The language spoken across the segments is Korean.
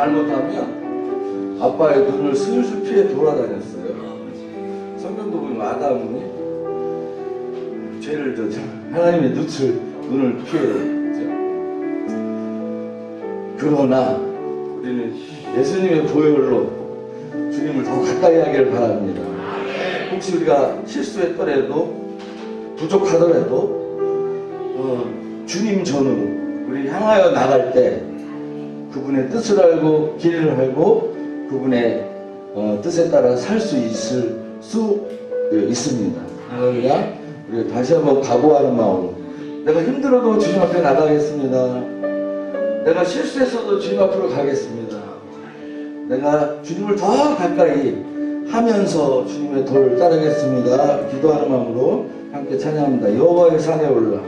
잘못하면 아빠의 눈을 슬슬 피해 돌아다녔어요. 성경도 보면 아담이 죄를 졌죠. 하나님의 눈을 피했죠. 그러나 우리는 예수님의 보혈로 주님을 더 가까이 하기를 바랍니다. 혹시 우리가 실수했더라도 부족하더라도 주님 전으로 우리 향하여 나갈 때 그분의 뜻을 알고 길을 알고 그분의 뜻에 따라 살 수 있습니다. 할렐루야. 우리 다시 한번 각오하는 마음으로 내가 힘들어도 주님 앞에 나가겠습니다. 내가 실수했어도 주님 앞으로 가겠습니다. 내가 주님을 더 가까이 하면서 주님의 도를 따르겠습니다. 기도하는 마음으로 함께 찬양합니다. 여호와의 산에 올라.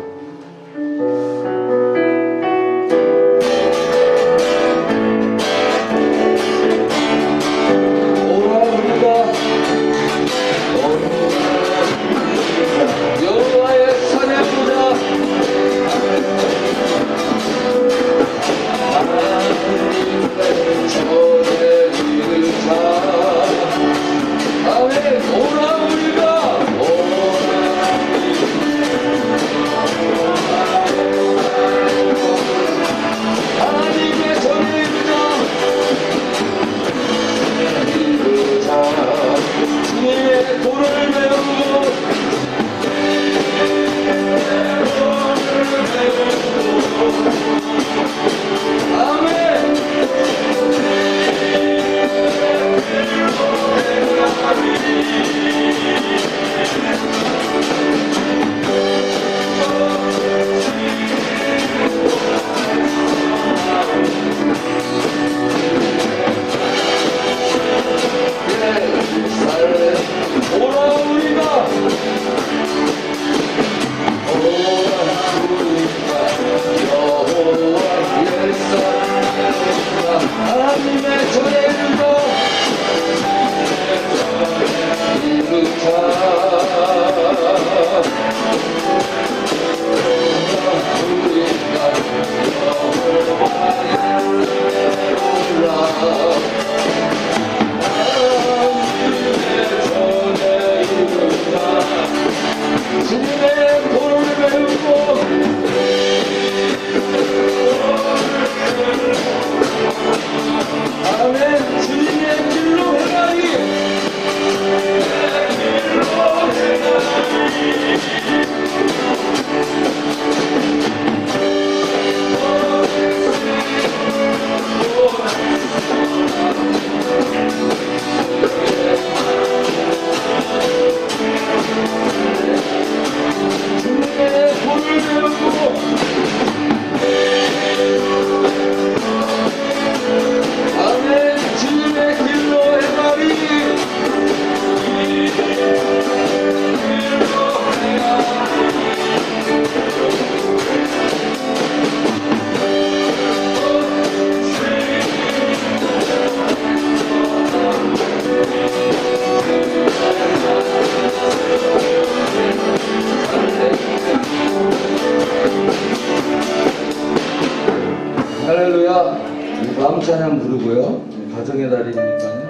다음 찬양 부르고요. 가정의 달이니까요.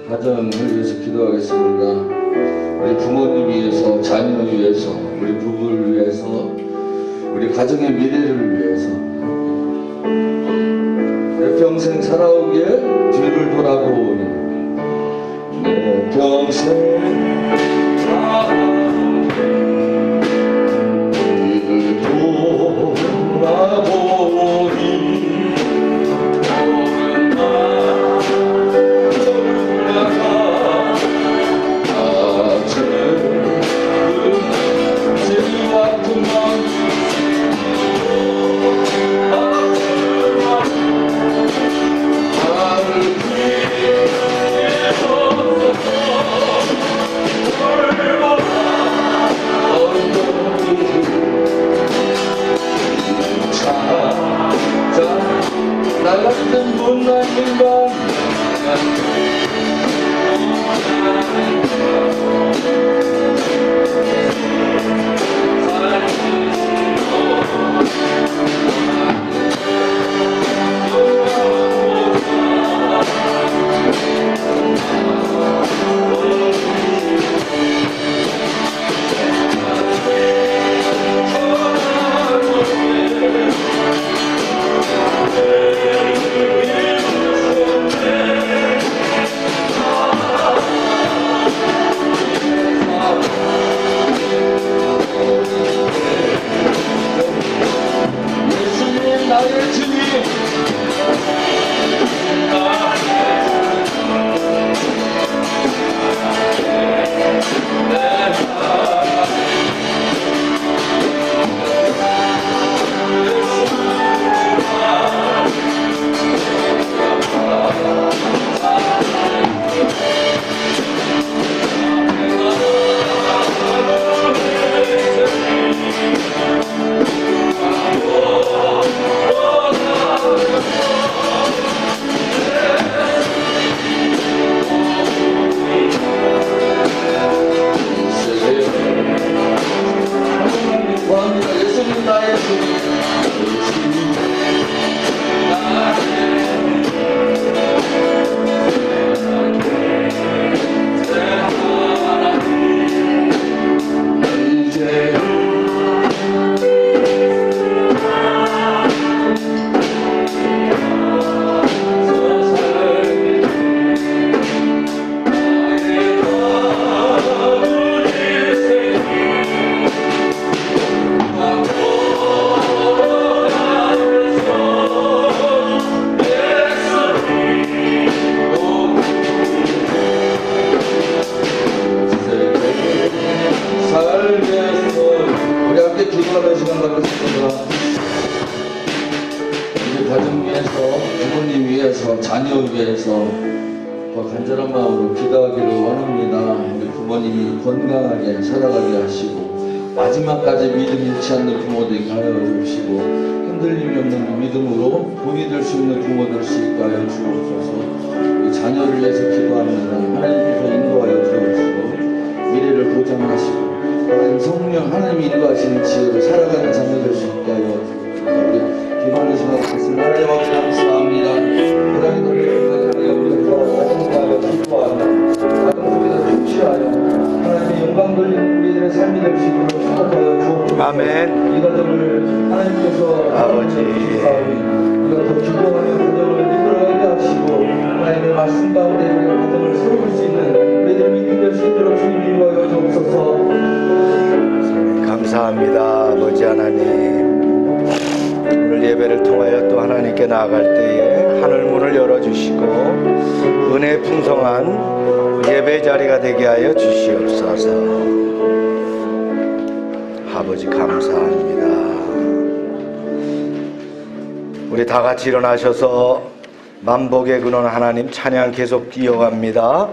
가정을 위해서 기도하겠습니다. 우리 부모님 위해서, 자녀 위해서, 우리 부부를 위해서, 우리 가정의 미래를 위해서 내 평생 살아오기에 뒤를 돌아보니 내 평생 뒤를 돌아보니 같은 못난 인간 간절한 마음으로 기도하기를 원합니다. 우리 부모님이 건강하게 살아가게 하시고 마지막까지 믿음 잃지 않는 부모들이 하여 주시고 흔들림이 없는 믿음으로 본이 될 수 있는 부모들 수 있게 하여 주옵소서. 우리 자녀를 위해서 기도합니다. 하나님께서 인도하여 주옵시고 미래를 보장하시고 하나님 성령 하나님이 인도하시는 지혜로 살아가는 자녀 될 수 있게 하여 주옵소서. 우리 기도하는 시간 갖겠습니다. 하나님 아버지 감사합니다. 하나님 기도하며 가정속에서 충실하여 하나님의 영광 돌리는 우리들의 삶이 될 수 있도록 축복하여 주옵소서. 아멘. 이 가정을 하나님께서 아버지. 우리가 더 기도하며 가정을 이끌어가게 하시고 하나님의 말씀 가운데 우리가 가정을 세울 수 있는 우리들의 믿음 될 수 있도록 주님 인도하여 주옵소서. 감사합니다. 아버지 하나님, 오늘 예배를 통하여 또 하나님께 나아갈 때에 하늘문을 열어주시고 은혜 풍성한 예배 자리가 되게 하여 주시옵소서. 아버지 감사합니다. 우리 다 같이 일어나셔서 만복의 근원 하나님 찬양 계속 이어갑니다.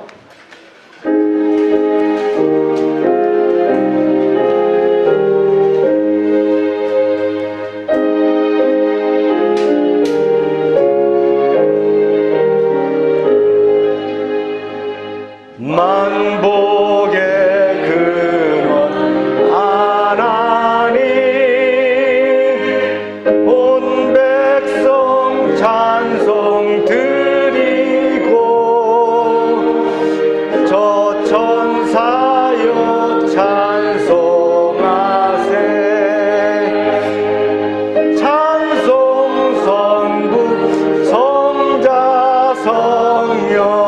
만복의 근원 하나님, 온 백성 찬송 드리고 저 천사여 찬송하세. 찬송 성부 성자 성령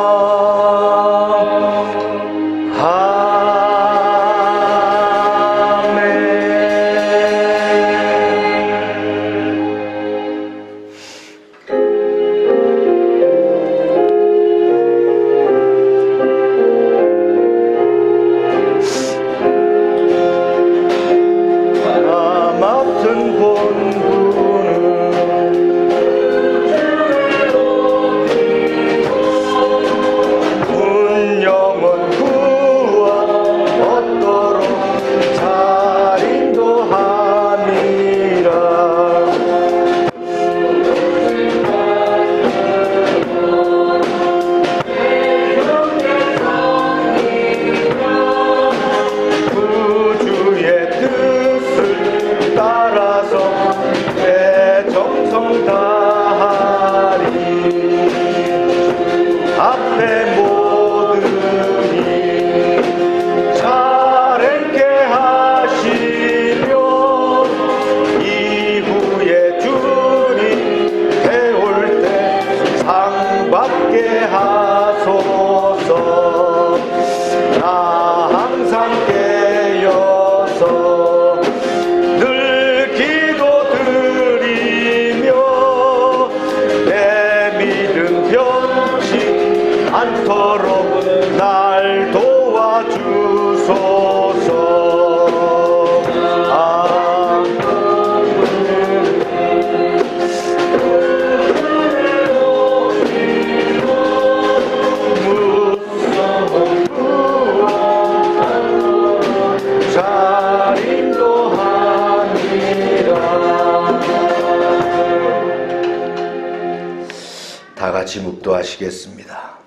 다 같이 묵도하시겠습니다.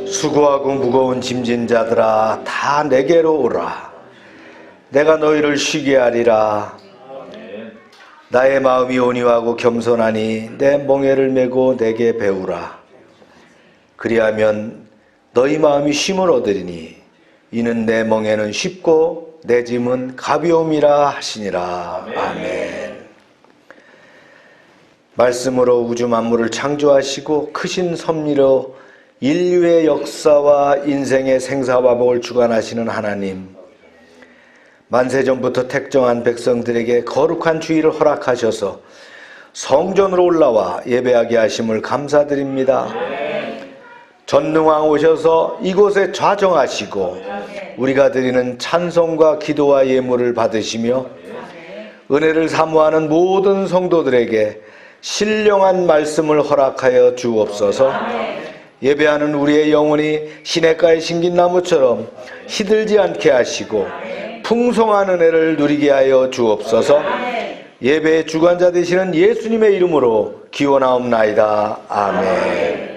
수고하고 무거운 짐진 자들아 다 내게로 오라. 내가 너희를 쉬게 하리라. 나의 마음이 온유하고 겸손하니 내 멍에를 메고 내게 배우라. 그리하면 너희 마음이 쉼을 얻으리니 이는 내 멍에는 쉽고 내 짐은 가벼움이라 하시니라. 아멘. 말씀으로 우주 만물을 창조하시고 크신 섭리로 인류의 역사와 인생의 생사화복을 주관하시는 하나님, 만세전부터 택정한 백성들에게 거룩한 주의를 허락하셔서 성전으로 올라와 예배하게 하심을 감사드립니다. 전능왕 오셔서 이곳에 좌정하시고 우리가 드리는 찬송과 기도와 예물을 받으시며 은혜를 사모하는 모든 성도들에게 신령한 말씀을 허락하여 주옵소서. 예배하는 우리의 영혼이 시냇가에 심긴 나무처럼 시들지 않게 하시고 풍성한 은혜를 누리게 하여 주옵소서. 예배의 주관자 되시는 예수님의 이름으로 기원하옵나이다. 아멘.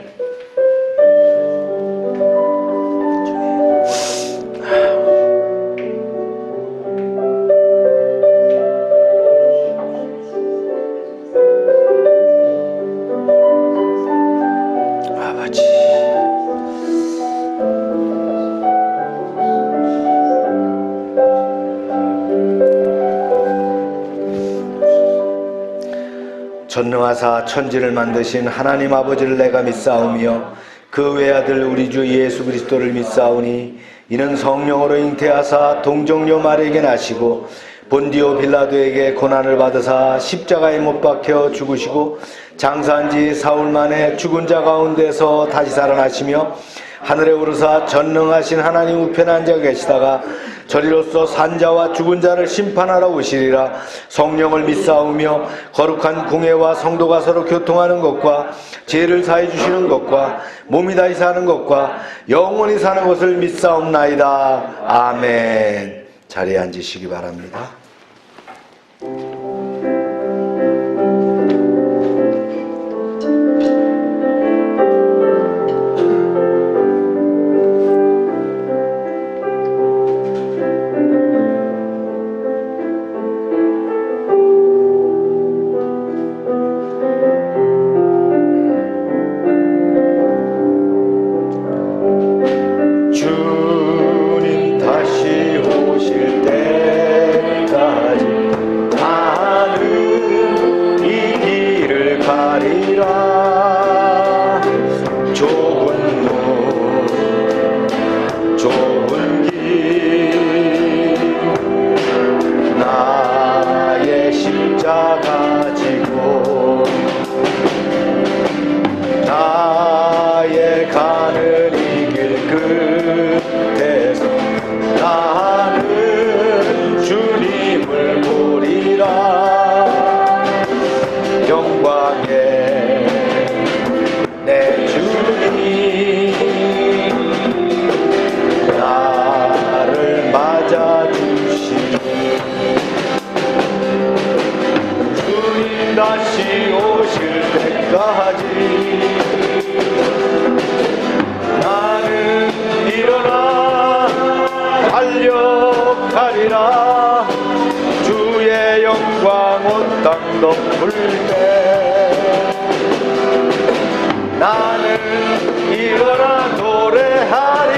전능하사 천지를 만드신 하나님 아버지를 내가 믿사오며 그 외아들 우리 주 예수 그리스도를 믿사오니 이는 성령으로 잉태하사 동정녀 마리에게 나시고 본디오 빌라도에게 고난을 받으사 십자가에 못 박혀 죽으시고 장사한 지 사흘 만에 죽은 자 가운데서 다시 살아나시며 하늘에 오르사 전능하신 하나님 우편에 앉아 계시다가 저리로서 산자와 죽은 자를 심판하러 오시리라. 성령을 믿사오며 거룩한 공회와 성도가 서로 교통하는 것과 죄를 사해 주시는 것과 몸이 다시 사는 것과 영원히 사는 것을 믿사옵나이다. 아멘. 자리에 앉으시기 바랍니다. 주의 영광 온 땅 덮을 때 나는 일어나 노래하리.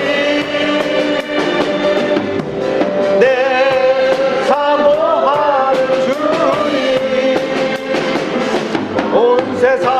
내 사모하는 주님 온 세상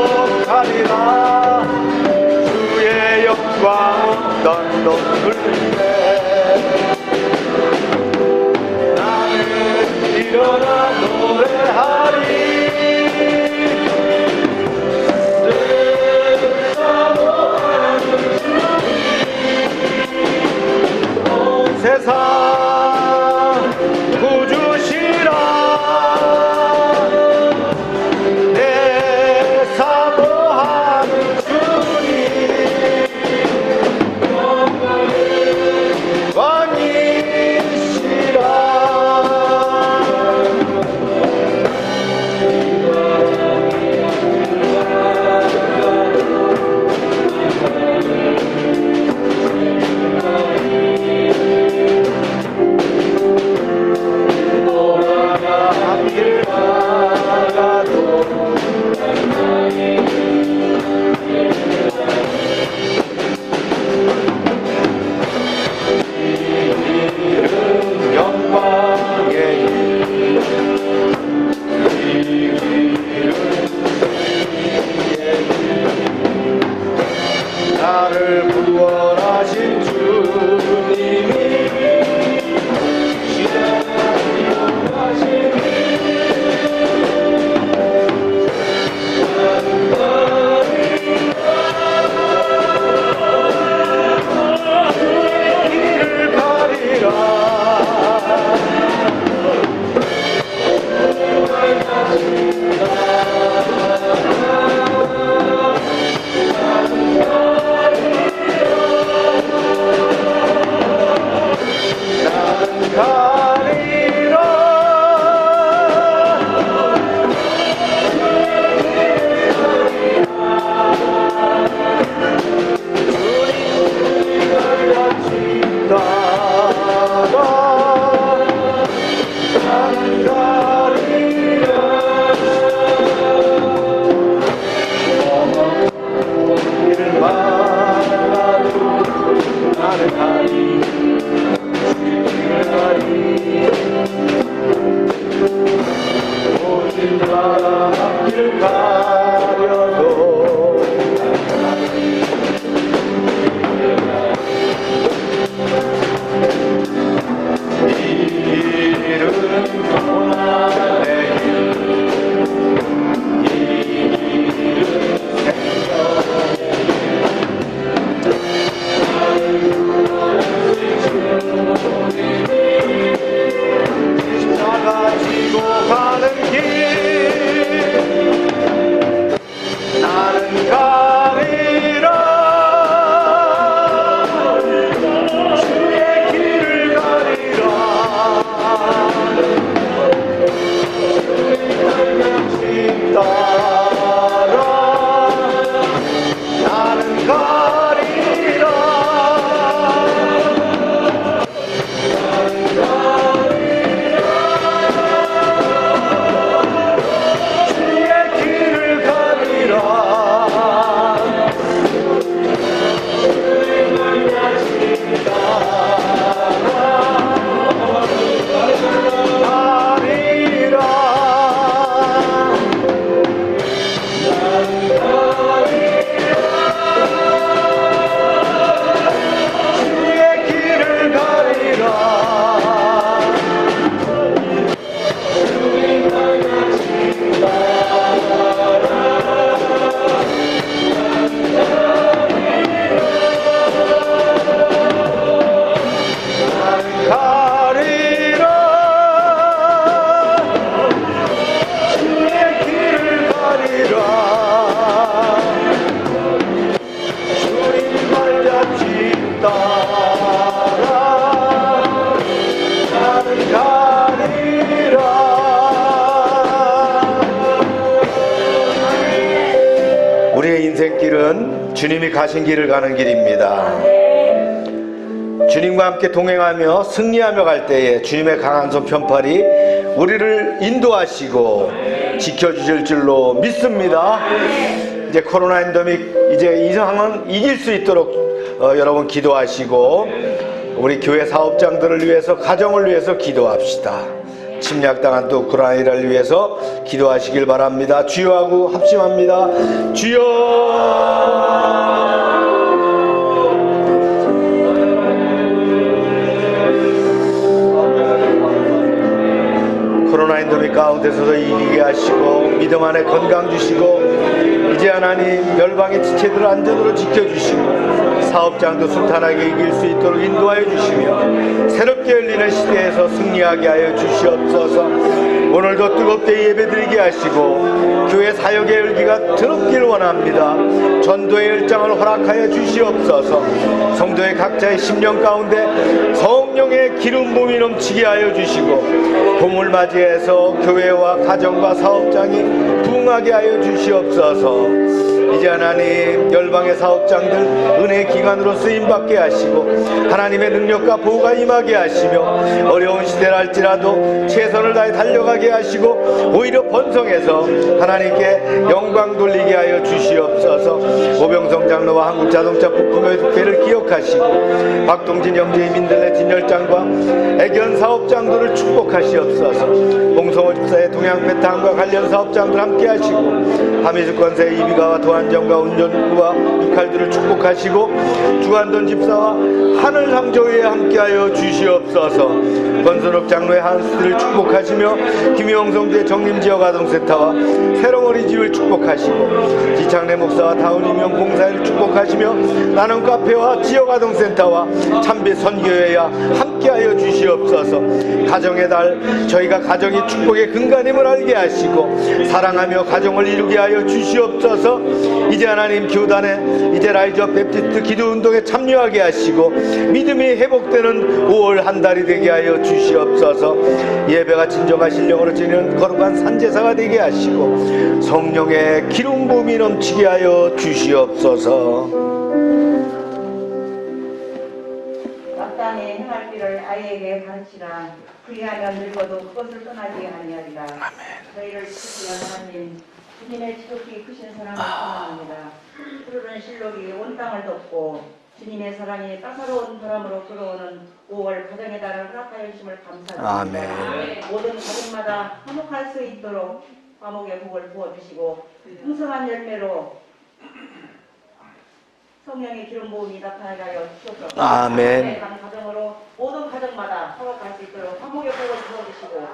달려가리라. 주의 영광 땅 덮을 때 나는 일어나 노래하리. 내 사모하는 주님 온 세상 구주시라. 왕이시라. 길은 주님이 가신 길을 가는 길입니다. 주님과 함께 동행하며 승리하며 갈 때에 주님의 강한 손 편팔이 우리를 인도하시고 지켜주실 줄로 믿습니다. 이제 코로나 엔데믹 이제 이 상황은 이길 수 있도록 여러분 기도하시고 우리 교회 사업장들을 위해서 가정을 위해서 기도합시다. 침략당한 또 우크라이나를 위해서 기도하시길 바랍니다. 주여 하고 합심합니다. 주여. 코로나 엔데믹 가운데서도 이기게 하시고 믿음 안에 건강 주시고 이제 하나님 열방의 지체들을 안전으로 지켜주시고 사업장도 순탄하게 이길 수 있도록 인도하여 주시며 새롭게 열리는 시대에서 승리하게 하여 주시옵소서. 오늘도 뜨겁게 예배드리게 하시고 교회 사역의 열기가 드럽기를 원합니다. 전도의 열장을 허락하여 주시옵소서. 성도의 각자의 심령 가운데 성령의 기름 부음이 넘치게 하여 주시고 봄을 맞이해서 교회와 가정과 사업장이 부흥하게 하여 주시옵소서. 이제 하나님 열방의 사업장들 은혜의 기관으로 쓰임받게 하시고 하나님의 능력과 보호가 임하게 하시며 어려운 시대랄지라도 최선을 다해 달려가게 하시고 오히려 번성해서 하나님께 영광 돌리게 하여 주시옵소서. 오병성 장로와 한국자동차 부품의 특회를 기억하시고 박동진 형제의 민들레 진열장과 애견 사업장들을 축복하시옵소서. 봉성호 집사의 동양배탕과 관련 사업장들 함께 하시고 하미주 권세의 이비가와 도안정과 운전부와 육할들을 축복하시고 주한돈 집사와 하늘상조회에 함께하여 주시옵소서. 권선욱 장로의 한수들을 축복하시며 김영성주의 정림지역아동센터와 새롱어린이집을 축복하시고 지창래 목사와 다운임용 봉사회를 축복하시며 나눔 카페와 지역아동센터와 참빛 선교회와 함께하여 주시옵소서. 가정의 달 저희가 가정이 축복의 근간임을 알게 하시고 사랑하며 가정을 이루게 하여 주시옵소서. 이제 하나님 교단에 이제 라이저 베프티스트 기도운동에 참여하게 하시고 믿음이 회복되는 5월 한 달이 되게 하여 주시옵소서. 예배가 진정한 신령으로 지내는 거룩한 산제사가 되게 하시고 성령의 기름 부음이 넘치게 하여 주시옵소서. 마땅히 행할 길을 아이에게 가르치라. 그리하면 늙어도 그것을 떠나지 아니하리라. 저희를 지키시는 하나님, 주님의 지극히 크신 사랑을 찬양합니다. 푸르른 실록이 온 땅을 덮고 주님의 사랑이 따사로운 바람으로 불어오는 5월 가정의 달을 허락하여 주심을 감사드립니다. 아멘. 모든 가정마다 화목할 수 있도록 화목의 복을 부어주시고 풍성한 열매로 성령의 기름 부음이 나타나게 하여 주옵소서. 아멘. 한 가정으로 모든 가정마다 화목할 수 있도록 화목의 복을 부어주시고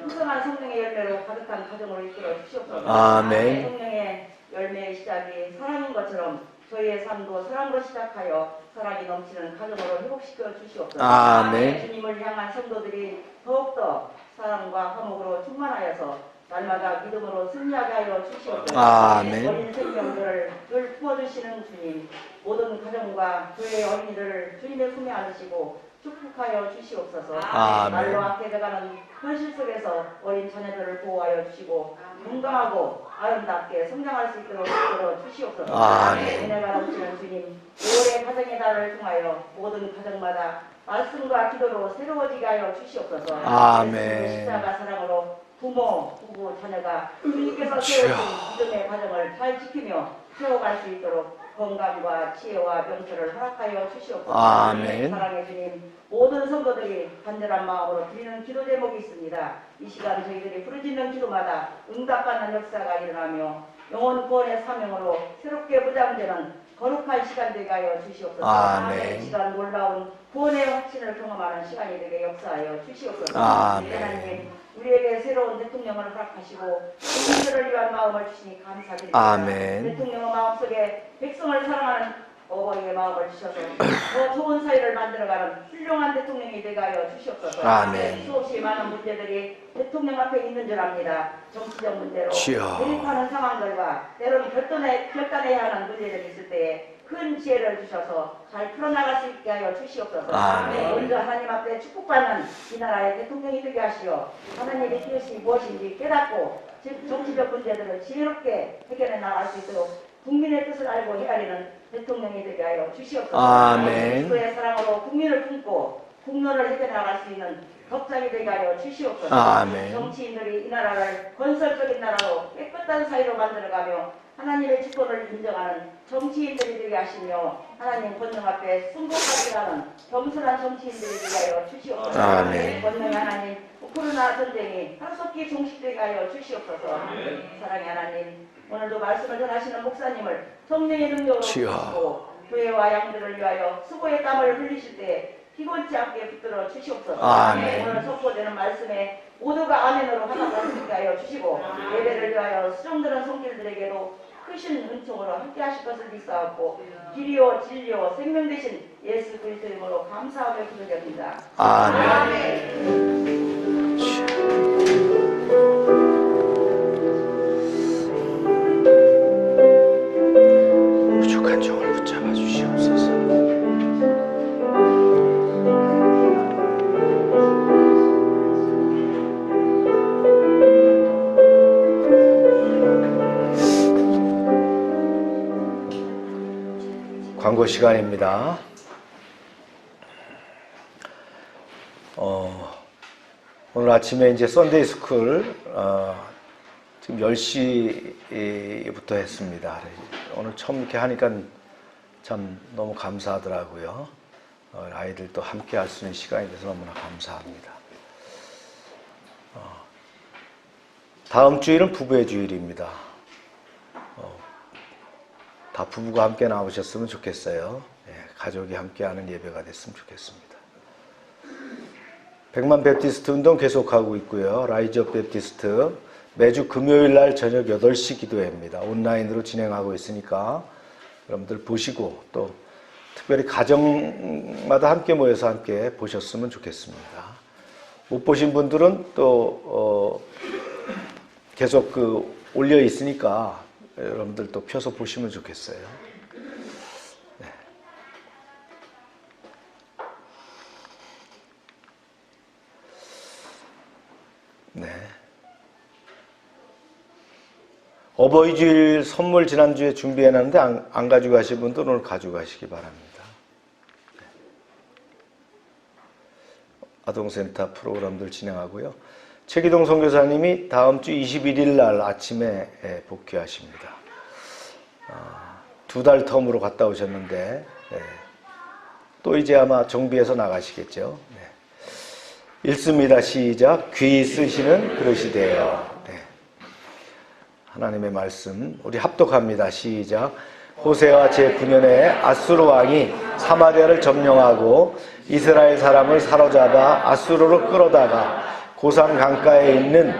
풍성한 성령의 열매로 가득한 가정으로 이끌어 주시옵소서. 아멘. 성령의 열매의 시작이 사랑인 것처럼 저희의 삶도 사랑으로 시작하여 사랑이 넘치는 가정으로 회복시켜 주시옵소서. 아멘. 주님을 향한 성도들이 더욱더 사랑과 화목으로 충만하여서 날마다 믿음으로 승리하게 하여 주시옵소서. 아멘. 어린 생명들을 늘 품어주시는 주님, 모든 가정과 교회의 어린이들을 주님의 품에 안으시고 축복하여 주시옵소서. 아멘. 날로 악해져가는 현실 속에서 어린 자녀들을 보호하여 주시고 건강하고 아름답게 성장할 수 있도록 이끌어 주시옵소서. 아멘. 은혜가 넘치는 주님, 5월의 가정의 달을 통하여 모든 가정마다 말씀과 기도로 새로워지게 하여 주시옵소서. 아멘. 십자가 사랑으로 부모, 부부, 자녀가 주님께서 세우신 믿음의 가정을 잘 지키며 세워갈 수 있도록 건강과 지혜와 명철을 허락하여 주시옵소서. 아멘. 사랑의 주님, 모든 성도들이 간절한 마음으로 드리는 기도 제목이 있습니다. 이 시간 저희들이 부르짖는 기도마다 응답받는 역사가 일어나며 영혼 구원의 사명으로 새롭게 무장되는 거룩한 시간 되게 하여 주시옵소서. 아멘. 이 시간 놀라운 구원의 확신을 경험하는 시간이 되게 역사하여 주시옵소서. 아멘. 하나님, 우리에게 새로운 대통령을 허락하시고 국민들을 위한 마음을 주시니 감사드립니다. 아멘. 대통령의 마음속에 백성을 사랑하는 어버이의 마음을 주셔서 더 좋은 사회를 만들어가는 훌륭한 대통령이 되게 하여 주시옵소서. 아멘. 수없이 많은 문제들이 대통령 앞에 있는 줄 압니다. 정치적 문제로 주여. 대립하는 상황들과 때로는 결단해야 하는 문제들이 있을 때에 큰 지혜를 주셔서 잘 풀어나갈 수 있게 하여 주시옵소서. 아멘. 먼저 하나님 앞에 축복받는 이 나라의 대통령이 되게 하시어 하나님의 뜻이 무엇인지 깨닫고 정치적 문제들을 지혜롭게 해결해 나갈 수 있도록 국민의 뜻을 알고 헤아리는 대통령이 되게 하여 주시옵소서. 아멘. 그의 사랑으로 국민을 품고 국론을 해결나갈 수 있는 덕장이 되게 하여 주시옵소서. 아멘. 정치인들이 이 나라를 건설적인 나라로 깨끗한 사회로 만들어가며 하나님의 주권을 인정하는 정치인들이 되게 하시며 하나님 권능 앞에 순복하지 않은 겸손한 정치인들이 되게 하여 주시옵소서. 아멘. 권능 하나님 코로나 전쟁이 하루속히 종식되게 하여 주시옵소서. 사랑의 하나님, 오늘도 말씀을 전하시는 목사님을 성령의 능력으로 주여. 부으시고 교회와 양들을 위하여 수고의 땀을 흘리실 때 피곤치 않게 붙들어 주시옵소서. 아멘. 오늘 선포되는 말씀에 모두가 아멘으로 하나가 되게 하여 주시고 예배를 위하여 수종드는 손길들에게도 크신 은총으로 함께 하실 것을 믿사옵고 길이요 진리요 생명 되신 예수 그리스도의 이름으로 감사하며 기도드립니다. 아멘. 부족한 종을 붙잡아 주시옵소서. 광고 시간입니다. 오늘 아침에 이제 썬데이 스쿨 지금 10시부터 했습니다. 오늘 처음 이렇게 하니까 참 너무 감사하더라고요. 아이들도 함께 할 수 있는 시간이 돼서 너무나 감사합니다. 다음 주일은 부부의 주일입니다. 다 부부가 함께 나오셨으면 좋겠어요. 가족이 함께하는 예배가 됐으면 좋겠습니다. 백만 베프티스트 운동 계속하고 있고요. 라이즈업 베프티스트 매주 금요일 날 저녁 8시 기도회입니다. 온라인으로 진행하고 있으니까 여러분들 보시고 또 특별히 가정마다 함께 모여서 함께 보셨으면 좋겠습니다. 못 보신 분들은 또 계속 올려 있으니까 여러분들 또 펴서 보시면 좋겠어요. 네. 네. 어버이 주일 선물 지난주에 준비해놨는데 안 가지고 가신 분들 오늘 가지고 가시기 바랍니다. 네. 아동센터 프로그램들 진행하고요. 최기동 선교사님이 다음 주 21일 날 아침에 복귀하십니다. 2달 텀으로 갔다 오셨는데 또 이제 아마 정비해서 나가시겠죠. 읽습니다. 시작. 귀 쓰시는 그릇이 되어. 하나님의 말씀 우리 합독합니다. 시작. 호세아 제9년에 아수르 왕이 사마리아를 점령하고 이스라엘 사람을 사로잡아 아수르로 끌어다가 고산 강가에 있는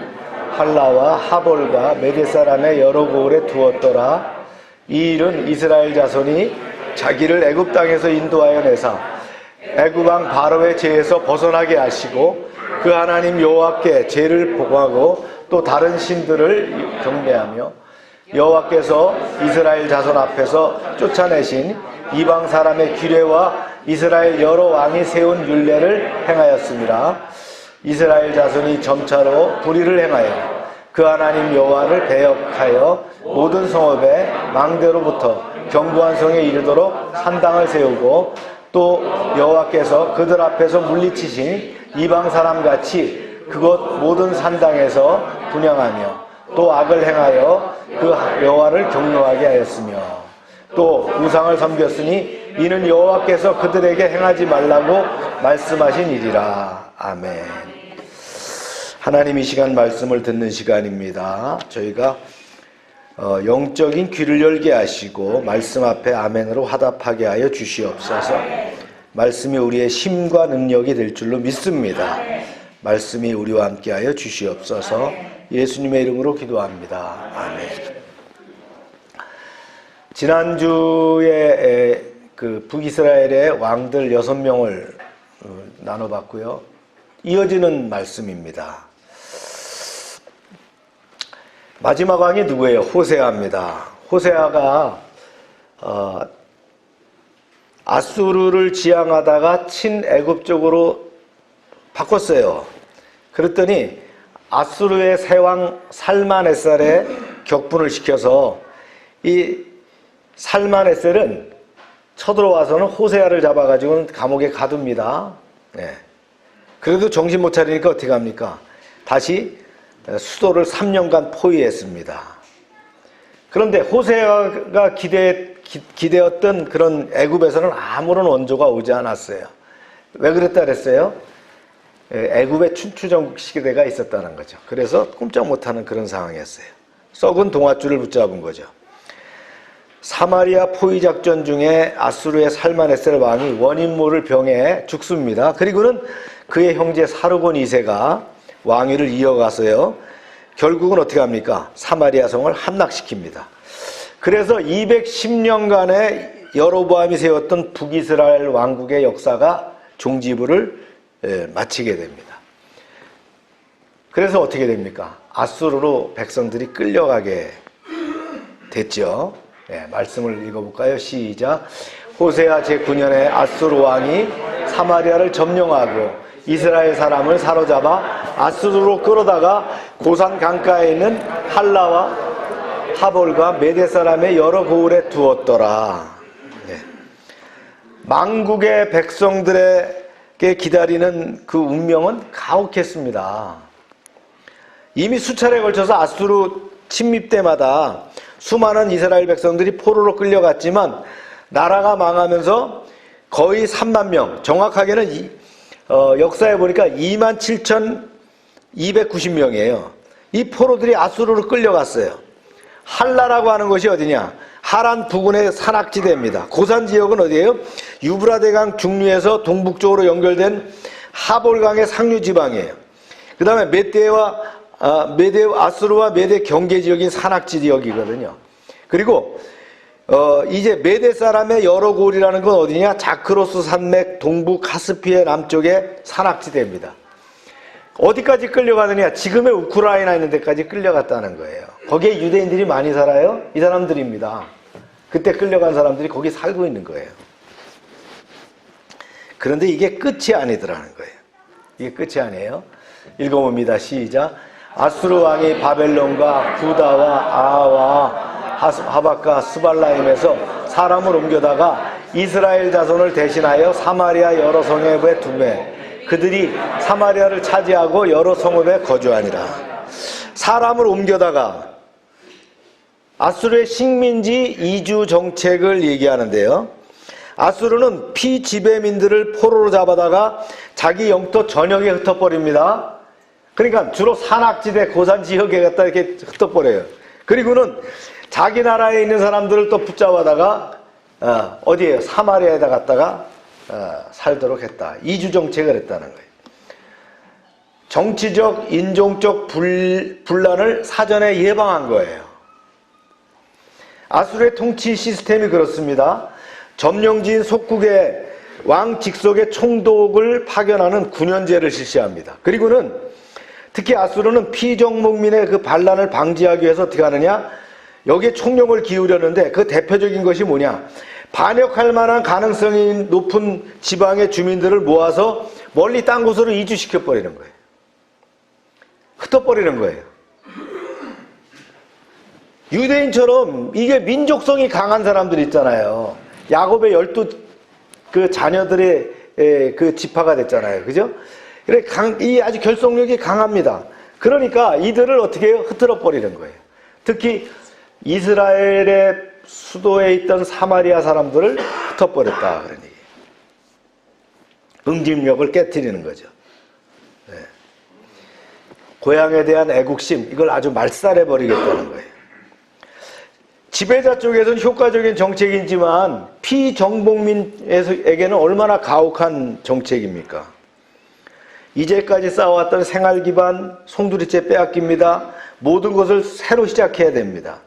할라와 하볼과 메대 사람의 여러 고을에 두었더라. 이 일은 이스라엘 자손이 자기를 애굽 땅에서 인도하여 내사 애굽 왕 바로의 죄에서 벗어나게 하시고 그 하나님 여호와께 죄를 보고하고 또 다른 신들을 경배하며 여호와께서 이스라엘 자손 앞에서 쫓아내신 이방 사람의 규례와 이스라엘 여러 왕이 세운 율례를 행하였습니다. 이스라엘 자손이 점차로 불의를 행하여 그 하나님 여호와를 배역하여 모든 성읍의 망대로부터 견고한 성에 이르도록 산당을 세우고 또 여호와께서 그들 앞에서 물리치신 이방 사람같이 그곳 모든 산당에서 분향하며 또 악을 행하여 그 여호와를 경노하게 하였으며 또 우상을 섬겼으니 이는 여호와께서 그들에게 행하지 말라고 말씀하신 일이라. 아멘. 하나님 이 시간 말씀을 듣는 시간입니다. 저희가 영적인 귀를 열게 하시고 말씀 앞에 아멘으로 화답하게 하여 주시옵소서. 말씀이 우리의 힘과 능력이 될 줄로 믿습니다. 말씀이 우리와 함께 하여 주시옵소서. 예수님의 이름으로 기도합니다. 아멘. 지난주에 그 북이스라엘의 왕들 6명을 나눠봤고요. 이어지는 말씀입니다. 마지막 왕이 누구예요? 호세아입니다. 호세아가 아수르를 지향하다가 친애굽 쪽으로 바꿨어요. 그랬더니 아수르의 세왕 살마네살에 격분을 시켜서 이 살만에셀은 쳐들어와서는 호세아를 잡아가지고는 감옥에 가둡니다. 예. 그래도 정신 못 차리니까 어떻게 합니까? 다시 수도를 3년간 포위했습니다. 그런데 호세아가 기대었던 그런 애굽에서는 아무런 원조가 오지 않았어요. 왜 그랬다 그랬어요? 애굽에 춘추전 시대가 있었다는 거죠. 그래서 꼼짝 못하는 그런 상황이었어요. 썩은 동아줄을 붙잡은 거죠. 사마리아 포위 작전 중에 아수르의 살만에셀 왕이 원인모를 병해 죽습니다. 그리고는 그의 형제 사르곤 2세가 왕위를 이어가서요. 결국은 어떻게 합니까? 사마리아 성을 함락시킵니다. 그래서 210년간의 여로보암이 세웠던 북이스라엘 왕국의 역사가 종지부를 마치게 됩니다. 그래서 어떻게 됩니까? 아수르로 백성들이 끌려가게 됐죠. 말씀을 읽어볼까요? 시작. 호세아 제9년에 아수르 왕이 사마리아를 점령하고 이스라엘 사람을 사로잡아 아수르로 끌어다가 고산 강가에 있는 할라와 하볼과 메대 사람의 여러 고을에 두었더라. 망국의 백성들에게 기다리는 그 운명은 가혹했습니다. 이미 수차례에 걸쳐서 아수르 침입 때마다 수많은 이스라엘 백성들이 포로로 끌려갔지만 나라가 망하면서 거의 3만 명, 정확하게는 역사에 보니까 27,290명이에요. 이 포로들이 아수르로 끌려갔어요. 할라라고 하는 것이 어디냐? 하란 부근의 산악지대입니다. 고산 지역은 어디예요? 유브라데강 중류에서 동북쪽으로 연결된 하볼강의 상류 지방이에요. 그 다음에 아수르와 메대 경계 지역인 산악지 지역이거든요. 그리고 이제 메대 사람의 여러 고을이라는 건 어디냐? 자크로스 산맥 동부 카스피해 남쪽의 산악지대입니다. 어디까지 끌려가느냐? 지금의 우크라이나 있는 데까지 끌려갔다는 거예요. 거기에 유대인들이 많이 살아요? 이 사람들입니다. 그때 끌려간 사람들이 거기 살고 있는 거예요. 그런데 이게 끝이 아니더라는 거예요. 이게 끝이 아니에요. 읽어봅니다. 시작. 아수르 왕이 바벨론과 구다와 아와 하박과 스발라임에서 사람을 옮겨다가 이스라엘 자손을 대신하여 사마리아 여러 성읍에 두매 그들이 사마리아를 차지하고 여러 성읍에 거주하니라. 사람을 옮겨다가 아수르의 식민지 이주 정책을 얘기하는데요. 아수르는 피지배민들을 포로로 잡아다가 자기 영토 전역에 흩어버립니다. 그러니까 주로 산악지대 고산 지역에 갖다 이렇게 흩어버려요. 그리고는 자기 나라에 있는 사람들을 또 붙잡아다가 어디에요? 사마리아에다 갖다가 살도록 했다. 이주 정책을 했다는 거예요. 정치적, 인종적 분란을 사전에 예방한 거예요. 아수르의 통치 시스템이 그렇습니다. 점령지인 속국의 왕 직속의 총독을 파견하는 군현제를 실시합니다. 그리고는 특히 아수르는 피정목민의 그 반란을 방지하기 위해서 어떻게 하느냐? 여기에 총력을 기울였는데 그 대표적인 것이 뭐냐? 반역할 만한 가능성이 높은 지방의 주민들을 모아서 멀리 딴 곳으로 이주시켜버리는 거예요. 흩어버리는 거예요. 유대인처럼 이게 민족성이 강한 사람들 있잖아요. 야곱의 12 그 자녀들의 그 지파가 됐잖아요. 그죠? 그래, 이 아주 결속력이 강합니다. 그러니까 이들을 어떻게 해요? 흐트러 버리는 거예요. 특히 이스라엘의 수도에 있던 사마리아 사람들을 흩어버렸다. 그런 얘기예요. 응집력을 깨트리는 거죠. 네. 고향에 대한 애국심, 이걸 아주 말살해버리겠다는 거예요. 지배자 쪽에서는 효과적인 정책이지만 피정복민에게는 얼마나 가혹한 정책입니까? 이제까지 쌓아왔던 생활 기반 송두리째 빼앗깁니다. 모든 것을 새로 시작해야 됩니다.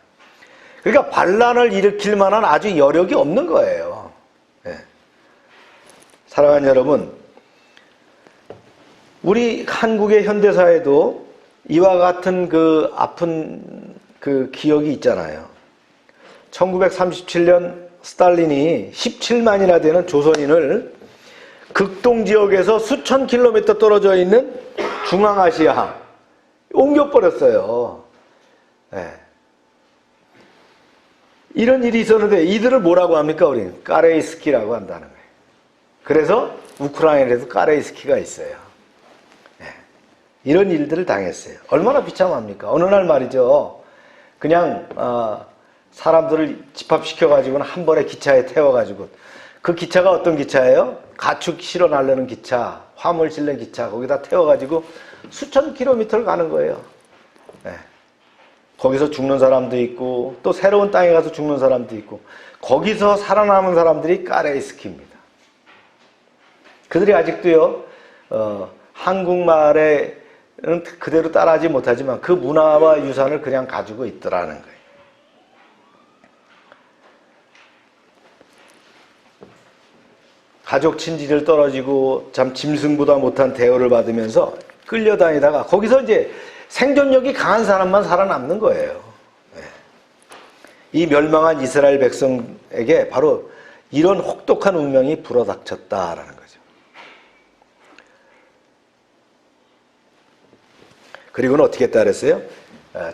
그러니까 반란을 일으킬 만한 아주 여력이 없는 거예요. 네. 사랑하는 여러분, 우리 한국의 현대사에도 이와 같은 그 아픈 그 기억이 있잖아요. 1937년 스탈린이 17만이나 되는 조선인을 극동지역에서 수천 킬로미터 떨어져 있는 중앙아시아 옮겨버렸어요. 네. 이런 일이 있었는데 이들을 뭐라고 합니까? 우리는 까레이스키라고 한다는 거예요. 그래서 우크라이나에도 까레이스키가 있어요. 네. 이런 일들을 당했어요. 얼마나 비참합니까? 어느 날 말이죠. 그냥 사람들을 집합시켜가지고는 한 번에 기차에 태워가지고, 그 기차가 어떤 기차예요? 가축 실어 나르는 기차, 화물 실는 기차, 거기다 태워가지고 수천 킬로미터를 가는 거예요. 네. 거기서 죽는 사람도 있고 또 새로운 땅에 가서 죽는 사람도 있고, 거기서 살아남은 사람들이 까레이스키입니다. 그들이 아직도요 한국말에는 그대로 따라하지 못하지만 그 문화와 유산을 그냥 가지고 있더라는 거예요. 가족 친지를 떨어지고 참 짐승보다 못한 대우를 받으면서 끌려다니다가 거기서 이제 생존력이 강한 사람만 살아남는 거예요. 네. 이 멸망한 이스라엘 백성에게 바로 이런 혹독한 운명이 불어닥쳤다라는 거죠. 그리고는 어떻게 했다 그랬어요?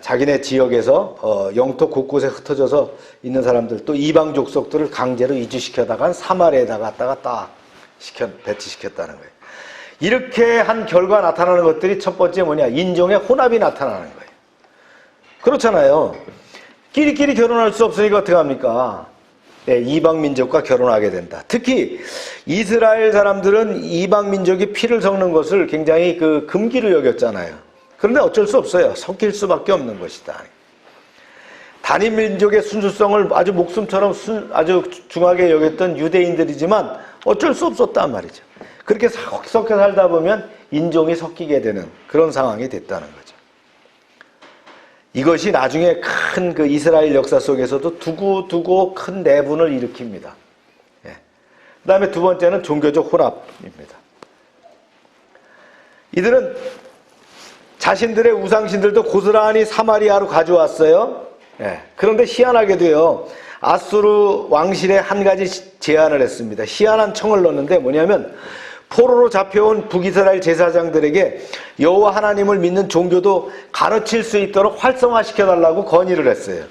자기네 지역에서 영토 곳곳에 흩어져서 있는 사람들, 또 이방 족속들을 강제로 이주시켜다가 사마리아에다 갖다가 딱 배치시켰다는 거예요. 이렇게 한 결과 나타나는 것들이 첫 번째 뭐냐? 인종의 혼합이 나타나는 거예요. 그렇잖아요. 끼리끼리 결혼할 수 없으니까 어떻게 합니까? 네, 이방 민족과 결혼하게 된다. 특히 이스라엘 사람들은 이방 민족이 피를 섞는 것을 굉장히 금기로 여겼잖아요. 그런데 어쩔 수 없어요. 섞일 수밖에 없는 것이다. 단임 민족의 순수성을 아주 목숨처럼 아주 중하게 여겼던 유대인들이지만 어쩔 수 없었단 말이죠. 그렇게 섞여 살다 보면 인종이 섞이게 되는 그런 상황이 됐다는 거죠. 이것이 나중에 큰 그 이스라엘 역사 속에서도 두고 큰 내분을 일으킵니다. 예. 그 다음에 두 번째는 종교적 혼합입니다. 이들은 자신들의 우상신들도 고스란히 사마리아로 가져왔어요. 예. 그런데 희한하게도요, 아수르 왕실에 한 가지 제안을 했습니다. 희한한 청을 넣었는데 뭐냐면, 포로로 잡혀온 북이스라엘 제사장들에게 여호와 하나님을 믿는 종교도 가르칠 수 있도록 활성화시켜달라고 건의를 했어요.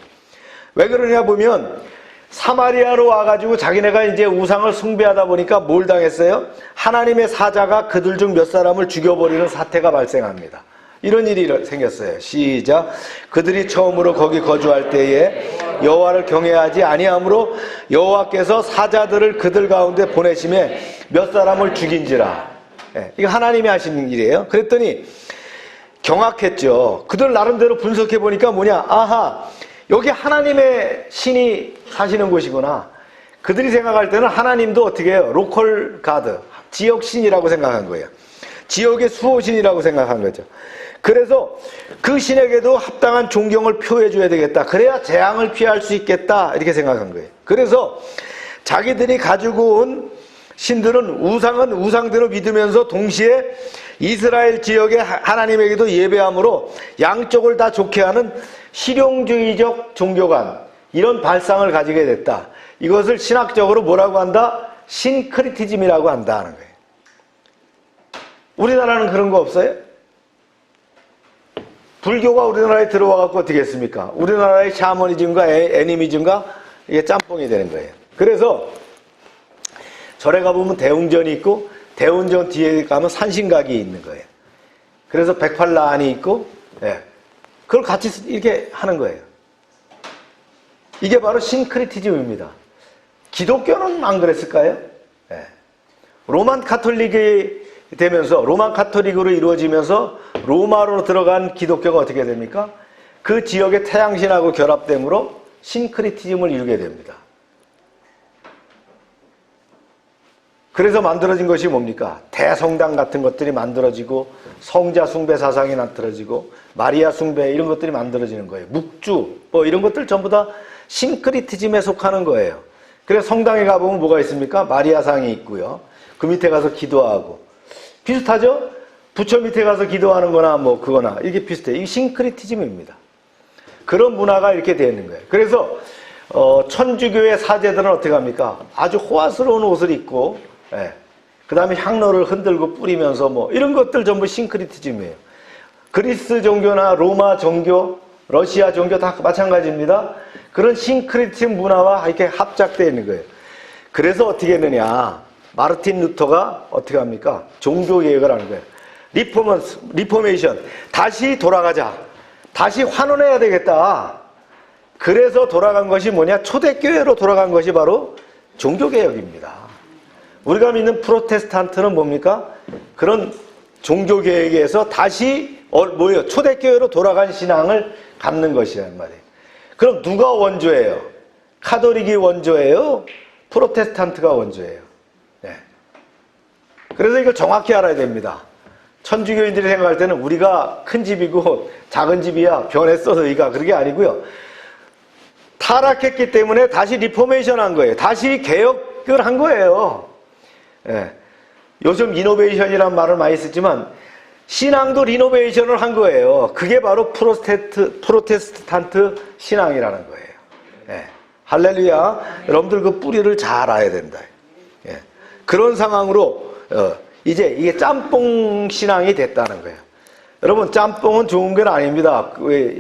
왜 그러냐 보면, 사마리아로 와가지고 자기네가 이제 우상을 숭배하다 보니까 뭘 당했어요? 하나님의 사자가 그들 중 몇 사람을 죽여버리는 사태가 발생합니다. 이런 일이 생겼어요. 시작. 그들이 처음으로 거기 거주할 때에 여호와를 경외하지 아니하므로 여호와께서 사자들을 그들 가운데 보내심에 몇 사람을 죽인지라. 예, 이거 하나님이 하시는 일이에요. 그랬더니 경악했죠. 그들 나름대로 분석해 보니까 뭐냐? 아하, 여기 하나님의 신이 사시는 곳이구나. 그들이 생각할 때는 하나님도 어떻게 해요? 로컬 가드, 지역 신이라고 생각한 거예요. 지역의 수호신이라고 생각한 거죠. 그래서 그 신에게도 합당한 존경을 표해줘야 되겠다. 그래야 재앙을 피할 수 있겠다. 이렇게 생각한 거예요. 그래서 자기들이 가지고 온 신들은 우상은 우상대로 믿으면서 동시에 이스라엘 지역의 하나님에게도 예배함으로 양쪽을 다 좋게 하는 실용주의적 종교관, 이런 발상을 가지게 됐다. 이것을 신학적으로 뭐라고 한다? 신크리티즘이라고 한다는 거예요. 우리나라는 그런 거 없어요? 불교가 우리나라에 들어와갖고 어떻게 했습니까? 우리나라의 샤머니즘과 애니미즘과 이게 짬뽕이 되는 거예요. 그래서 절에 가보면 대웅전이 있고, 대웅전 뒤에 가면 산신각이 있는 거예요. 그래서 백팔라안이 있고, 예. 그걸 같이 이렇게 하는 거예요. 이게 바로 신크리티즘입니다. 기독교는 안 그랬을까요? 예. 로만 카톨릭이 되면서, 로만 카톨릭으로 이루어지면서 로마로 들어간 기독교가 어떻게 됩니까? 그 지역의 태양신하고 결합됨으로 신크리티즘을 이루게 됩니다. 그래서 만들어진 것이 뭡니까? 대성당 같은 것들이 만들어지고, 성자 숭배 사상이 만들어지고, 마리아 숭배 이런 것들이 만들어지는 거예요. 묵주 뭐 이런 것들 전부 다 신크리티즘에 속하는 거예요. 그래서 성당에 가보면 뭐가 있습니까? 마리아상이 있고요. 그 밑에 가서 기도하고. 비슷하죠? 부처 밑에 가서 기도하는 거나 뭐 그거나 이게 비슷해요. 이게 신크리티즘입니다. 그런 문화가 이렇게 되어 있는 거예요. 그래서 천주교의 사제들은 어떻게 합니까? 아주 호화스러운 옷을 입고, 예. 그 다음에 향로를 흔들고 뿌리면서 뭐 이런 것들 전부 신크리티즘이에요. 그리스 종교나 로마 종교, 러시아 종교 다 마찬가지입니다. 그런 싱크리티즘 문화와 이렇게 합작되어 있는 거예요. 그래서 어떻게 했느냐. 마르틴 루터가 어떻게 합니까? 종교개혁을 하는 거예요. 리포메이션. 다시 돌아가자. 다시 환원해야 되겠다. 그래서 돌아간 것이 뭐냐? 초대교회로 돌아간 것이 바로 종교개혁입니다. 우리가 믿는 프로테스탄트는 뭡니까? 그런 종교개혁에서 다시 뭐예요? 초대교회로 돌아간 신앙을 갖는 것이란 말이에요. 그럼 누가 원조예요? 카톨릭이 원조예요? 프로테스탄트가 원조예요. 네. 그래서 이걸 정확히 알아야 됩니다. 천주교인들이 생각할 때는 우리가 큰 집이고 작은 집이야 변했어 너희가, 그게 아니고요. 타락했기 때문에 다시 리포메이션 한 거예요. 다시 개혁을 한 거예요. 예. 요즘 이노베이션이라는 말을 많이 쓰지만 신앙도 리노베이션을 한 거예요. 그게 바로 프로테스탄트 신앙이라는 거예요. 예. 할렐루야. 여러분들 그 뿌리를 잘 알아야 된다. 예. 그런 상황으로 이제 이게 짬뽕 신앙이 됐다는 거예요. 여러분, 짬뽕은 좋은 건 아닙니다.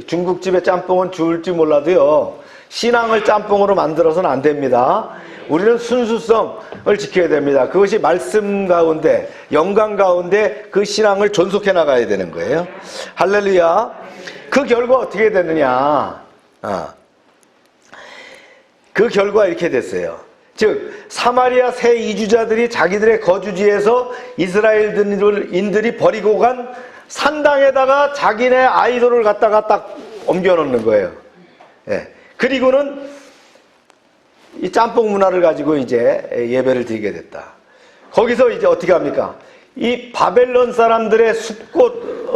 중국집에 짬뽕은 좋을지 몰라도요, 신앙을 짬뽕으로 만들어서는 안 됩니다. 우리는 순수성을 지켜야 됩니다. 그것이 말씀 가운데, 영광 가운데 그 신앙을 존속해 나가야 되는 거예요. 할렐루야. 그 결과 어떻게 됐느냐. 그 결과 이렇게 됐어요. 즉 사마리아 새 이주자들이 자기들의 거주지에서 이스라엘인들이 버리고 간 산당에다가 자기네 아이돌을 갖다가 딱 옮겨놓는 거예요. 예. 그리고는 이 짬뽕 문화를 가지고 이제 예배를 드리게 됐다. 거기서 이제 어떻게 합니까? 이 바벨론 사람들의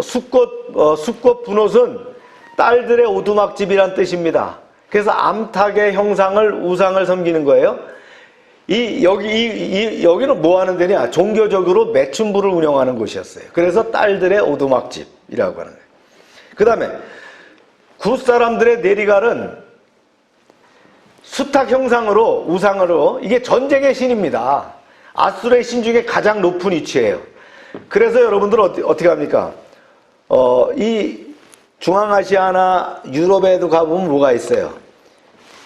숫꽃 분옷은 딸들의 오두막집이란 뜻입니다. 그래서 암탉의 우상을 섬기는 거예요. 여기는 뭐 하는 데냐? 종교적으로 매춘부를 운영하는 곳이었어요. 그래서 딸들의 오두막집이라고 하는 거예요. 그 다음에 굿 사람들의 내리갈은 수탉 형상으로, 우상으로, 이게 전쟁의 신입니다. 아수르의 신 중에 가장 높은 위치예요. 그래서 여러분들은 어떻게 합니까? 이 중앙아시아나 유럽에도 가보면 뭐가 있어요?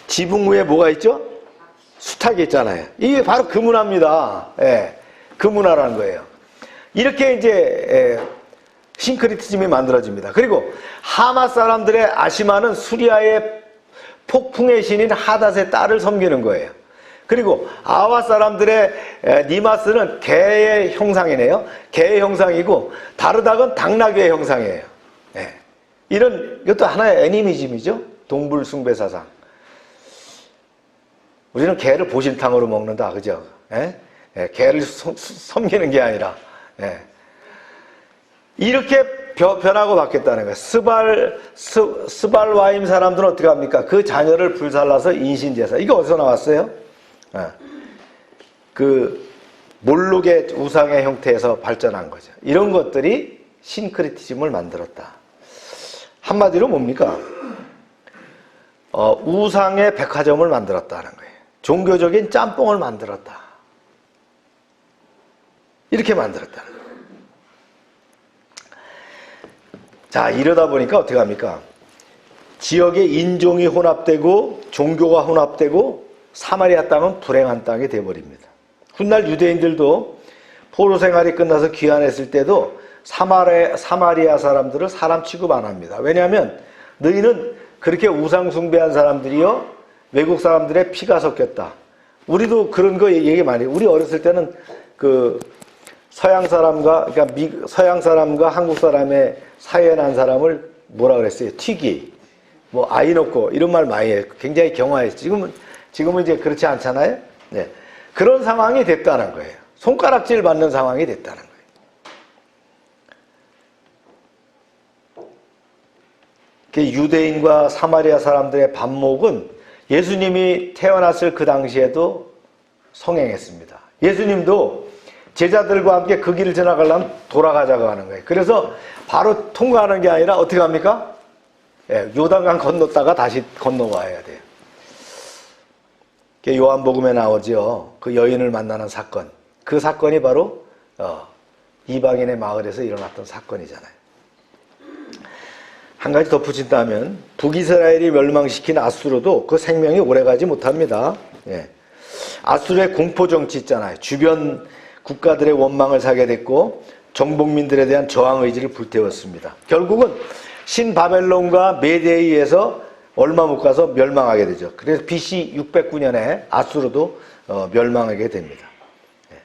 지붕 위에 뭐가 있죠? 수탉이 있잖아요. 이게 바로 그 문화입니다. 예, 그 문화라는 거예요. 이렇게 이제 싱크리티즘이 만들어집니다. 그리고 하마 사람들의 아시마는 수리아의 폭풍의 신인 하닷의 딸을 섬기는 거예요. 그리고 아와 사람들의 니마스는 개의 형상이네요. 개의 형상이고 다르닥은 당나귀의 형상이에요. 예. 이것도 하나의 애니미즘이죠. 동물 숭배 사상. 우리는 개를 보신탕으로 먹는다, 그죠? 예? 예, 개를 섬기는 게 아니라, 예. 이렇게 변하고 바뀌었다는 거예요. 스발와임 사람들은 어떻게 합니까? 그 자녀를 불살라서 인신제사. 이거 어디서 나왔어요? 예. 그 몰록의 우상의 형태에서 발전한 거죠. 이런 것들이 싱크리티즘을 만들었다. 한마디로 뭡니까? 우상의 백화점을 만들었다는 거예요. 종교적인 짬뽕을 만들었다. 이렇게 만들었다는 거예요. 자, 이러다 보니까 어떻게 합니까? 지역의 인종이 혼합되고 종교가 혼합되고 사마리아 땅은 불행한 땅이 되어버립니다. 훗날 유대인들도 포로 생활이 끝나서 귀환했을 때도 사마리아 사람들을 사람 취급 안 합니다. 왜냐하면 너희는 그렇게 우상 숭배한 사람들이요, 외국 사람들의 피가 섞였다. 우리도 그런 거 얘기 많이 해요. 우리 어렸을 때는 그 서양 사람과 한국 사람의 사이에 난 사람을 뭐라 그랬어요? 튀기, 뭐 아이 놓고 이런 말 많이 해요. 굉장히 경화했어요. 지금은 이제 그렇지 않잖아요. 네. 그런 상황이 됐다는 거예요. 손가락질 받는 상황이 됐다는 거예요. 유대인과 사마리아 사람들의 반목은 예수님이 태어났을 그 당시에도 성행했습니다. 예수님도 제자들과 함께 그 길을 지나가려면 돌아가자고 하는 거예요. 그래서 바로 통과하는 게 아니라 어떻게 합니까? 요단강 건넜다가 다시 건너와야 돼요. 요한복음에 나오죠. 그 여인을 만나는 사건. 그 사건이 바로 이방인의 마을에서 일어났던 사건이잖아요. 한 가지 덧붙인다면 북이스라엘이 멸망시킨 아수르도 그 생명이 오래가지 못합니다. 예. 아수르의 공포정치 있잖아요. 주변 국가들의 원망을 사게 됐고 정복민들에 대한 저항 의지를 불태웠습니다. 결국은 신바벨론과 메대에 의해서 얼마 못 가서 멸망하게 되죠. 그래서 BC 609년에 아수르도 멸망하게 됩니다. 예.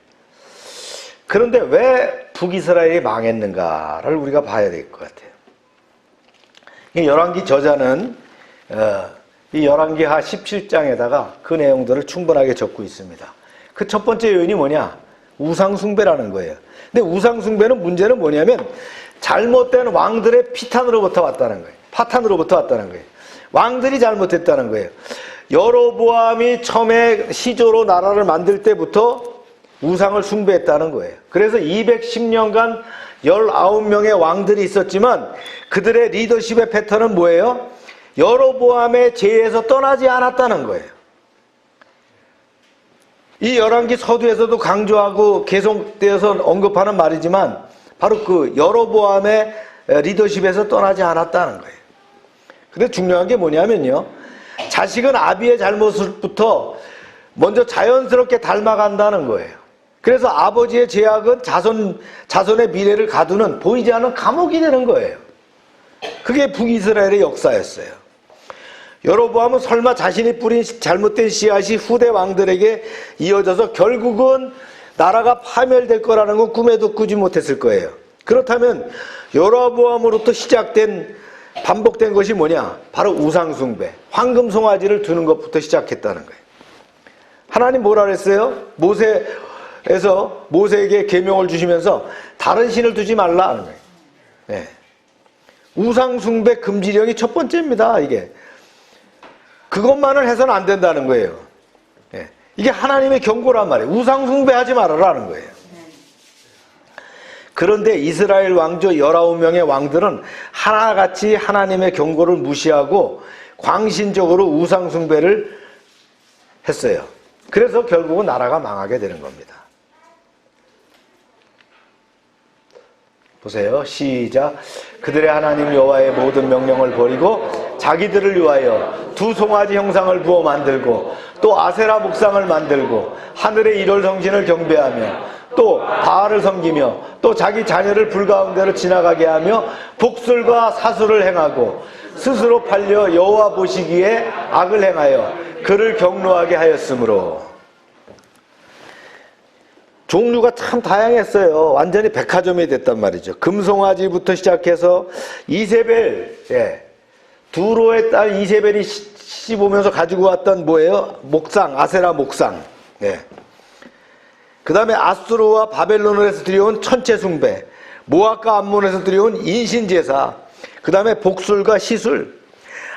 그런데 왜 북이스라엘이 망했는가를 우리가 봐야 될 것 같아요. 이 열왕기 저자는 이 열왕기하 17장에다가 그 내용들을 충분하게 적고 있습니다. 그 첫 번째 요인이 뭐냐? 우상숭배라는 거예요. 근데 우상숭배는 문제는 뭐냐면 잘못된 왕들의 피탄으로부터 왔다는 거예요. 파탄으로부터 왔다는 거예요. 왕들이 잘못했다는 거예요. 여로보암이 처음에 시조로 나라를 만들 때부터 우상을 숭배했다는 거예요. 그래서 210년간 19명의 왕들이 있었지만 그들의 리더십의 패턴은 뭐예요? 여로보암의 죄에서 떠나지 않았다는 거예요. 이 열왕기 서두에서도 강조하고 계속되어서 언급하는 말이지만 바로 그 여로보암의 리더십에서 떠나지 않았다는 거예요. 근데 중요한 게 뭐냐면요, 자식은 아비의 잘못부터 먼저 자연스럽게 닮아간다는 거예요. 그래서 아버지의 죄악은 자손의 미래를 가두는 보이지 않는 감옥이 되는 거예요. 그게 북이스라엘의 역사였어요. 여로보암은 설마 자신이 뿌린 잘못된 씨앗이 후대 왕들에게 이어져서 결국은 나라가 파멸될 거라는 건 꿈에도 꾸지 못했을 거예요. 그렇다면 여로보암으로부터 시작된 반복된 것이 뭐냐? 바로 우상숭배, 황금 송아지를 두는 것부터 시작했다는 거예요. 하나님 뭐라 그랬어요? 모세에게 계명을 주시면서 다른 신을 두지 말라 하는 거예요. 네. 우상숭배 금지령이 첫 번째입니다. 이게 그것만을 해서는 안 된다는 거예요. 네. 이게 하나님의 경고란 말이에요. 우상숭배하지 말아라는 거예요. 그런데 이스라엘 왕조 19명의 왕들은 하나같이 하나님의 경고를 무시하고 광신적으로 우상숭배를 했어요. 그래서 결국은 나라가 망하게 되는 겁니다. 보세요. 시작. 그들의 하나님 여호와의 모든 명령을 버리고 자기들을 위하여 두 송아지 형상을 부어 만들고 또 아세라 목상을 만들고 하늘의 일월 성신을 경배하며 또 바알을 섬기며 또 자기 자녀를 불 가운데로 지나가게 하며 복술과 사술을 행하고 스스로 팔려 여호와 보시기에 악을 행하여 그를 경노하게 하였으므로. 종류가 참 다양했어요. 완전히 백화점이 됐단 말이죠. 금송아지부터 시작해서 이세벨, 두로의 딸 이세벨이 씹으면서 가지고 왔던 뭐예요? 목상, 아세라 목상. 그 다음에 아수르와 바벨론에서 들여온 천체숭배, 모압과 암몬에서 들여온 인신제사, 그 다음에 복술과 시술,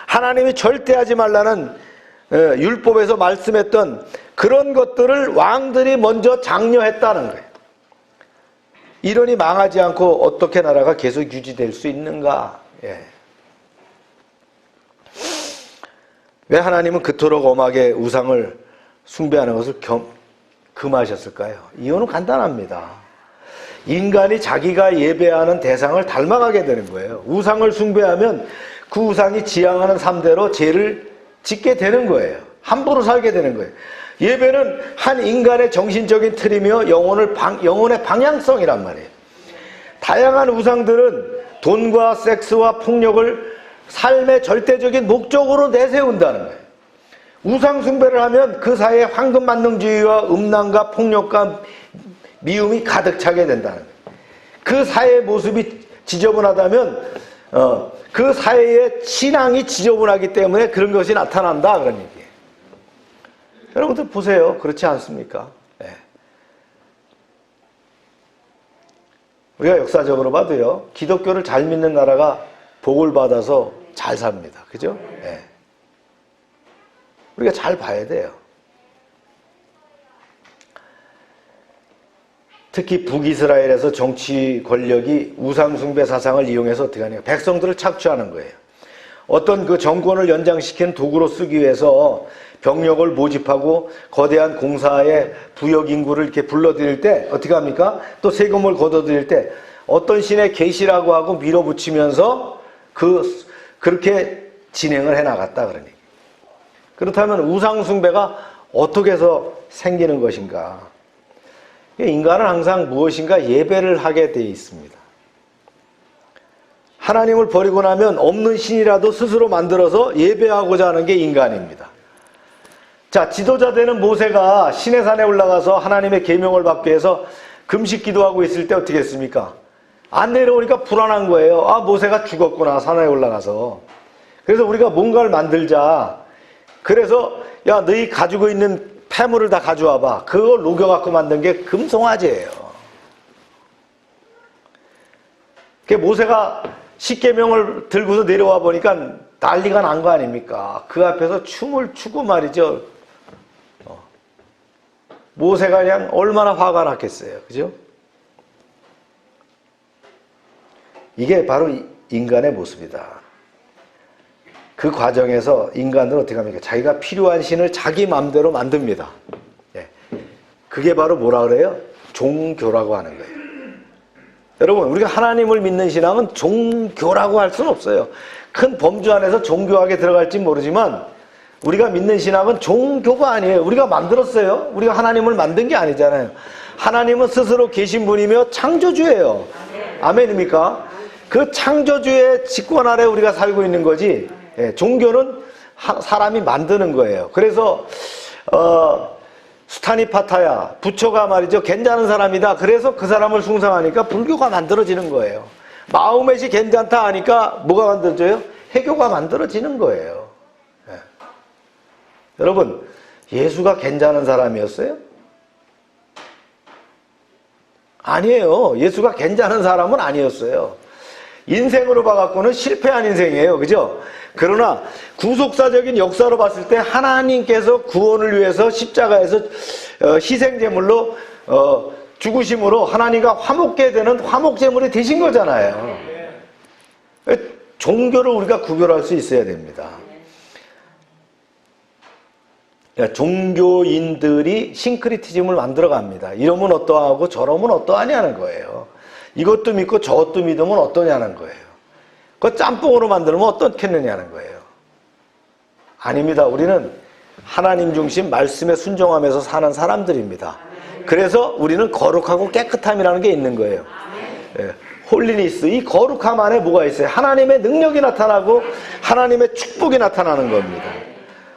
하나님이 절대 하지 말라는 율법에서 말씀했던 그런 것들을 왕들이 먼저 장려했다는 거예요. 이러니 망하지 않고 어떻게 나라가 계속 유지될 수 있는가? 왜 하나님은 그토록 엄하게 우상을 숭배하는 것을 금하셨을까요? 이유는 간단합니다. 인간이 자기가 예배하는 대상을 닮아가게 되는 거예요. 우상을 숭배하면 그 우상이 지향하는 삶대로 죄를 짓게 되는 거예요. 함부로 살게 되는 거예요. 예배는 한 인간의 정신적인 틀이며 영혼의 방향성이란 말이에요. 다양한 우상들은 돈과 섹스와 폭력을 삶의 절대적인 목적으로 내세운다는 거예요. 우상 숭배를 하면 그 사이에 황금 만능주의와 음란과 폭력과 미움이 가득 차게 된다는 거예요. 그 사회의 모습이 지저분하다면 그 사회의 신앙이 지저분하기 때문에 그런 것이 나타난다, 그런 얘기예요. 여러분들 보세요. 그렇지 않습니까? 우리가 역사적으로 봐도요, 기독교를 잘 믿는 나라가 복을 받아서 잘 삽니다. 그죠? 우리가 잘 봐야 돼요. 특히 북이스라엘에서 정치 권력이 우상숭배 사상을 이용해서 어떻게 하냐, 백성들을 착취하는 거예요. 어떤 그 정권을 연장시키는 도구로 쓰기 위해서 병력을 모집하고 거대한 공사에 부역 인구를 이렇게 불러들일 때 어떻게 합니까? 또 세금을 걷어들일 때 어떤 신의 계시라고 하고 밀어붙이면서 그 그렇게 진행을 해나갔다 그러니. 그렇다면 우상숭배가 어떻게 해서 생기는 것인가? 인간은 항상 무엇인가 예배를 하게 되어 있습니다. 하나님을 버리고 나면 없는 신이라도 스스로 만들어서 예배하고자 하는 게 인간입니다. 자, 지도자 되는 모세가 시내산에 올라가서 하나님의 계명을 받기 위해서 금식 기도하고 있을 때 어떻게 했습니까? 안 내려오니까 불안한 거예요. 아, 모세가 죽었구나, 산에 올라가서. 그래서 우리가 뭔가를 만들자. 그래서 야, 너희 가지고 있는 폐물을 다 가져와 봐. 그걸 녹여갖고 만든 게 금송아지예요. 모세가 십계명을 들고서 내려와 보니까 난리가 난 거 아닙니까? 그 앞에서 춤을 추고 말이죠. 모세가 그냥 얼마나 화가 났겠어요. 그죠? 이게 바로 인간의 모습이다. 그 과정에서 인간들은 어떻게 합니까? 자기가 필요한 신을 자기 마음대로 만듭니다. 예. 그게 바로 뭐라 그래요? 종교라고 하는 거예요. 여러분, 우리가 하나님을 믿는 신앙은 종교라고 할 수는 없어요. 큰 범주 안에서 종교하게 들어갈지 모르지만 우리가 믿는 신앙은 종교가 아니에요. 우리가 만들었어요. 우리가 하나님을 만든 게 아니잖아요. 하나님은 스스로 계신 분이며 창조주예요. 아멘입니까? 그 창조주의 직권 아래 우리가 살고 있는 거지, 예, 종교는 사람이 만드는 거예요. 그래서 수타니파타야, 부처가 말이죠, 괜찮은 사람이다. 그래서 그 사람을 숭상하니까 불교가 만들어지는 거예요. 마호멧이 괜찮다 하니까 뭐가 만들어져요? 해교가 만들어지는 거예요. 예. 여러분, 예수가 괜찮은 사람이었어요? 아니에요. 예수가 괜찮은 사람은 아니었어요. 인생으로 봐갖고는 실패한 인생이에요. 그죠? 그러나 구속사적인 역사로 봤을 때 하나님께서 구원을 위해서 십자가에서 희생제물로 죽으심으로 하나님과 화목게 되는 화목제물이 되신 거잖아요. 종교를 우리가 구별할 수 있어야 됩니다. 종교인들이 싱크리티즘을 만들어갑니다. 이러면 어떠하고 저러면 어떠하냐는 거예요. 이것도 믿고 저것도 믿으면 어떠냐는 거예요. 그 짬뽕으로 만들면 어떻겠느냐는 거예요. 아닙니다. 우리는 하나님 중심 말씀에 순종하면서 사는 사람들입니다. 그래서 우리는 거룩하고 깨끗함이라는 게 있는 거예요. 예, 홀리니스, 이 거룩함 안에 뭐가 있어요? 하나님의 능력이 나타나고 하나님의 축복이 나타나는 겁니다.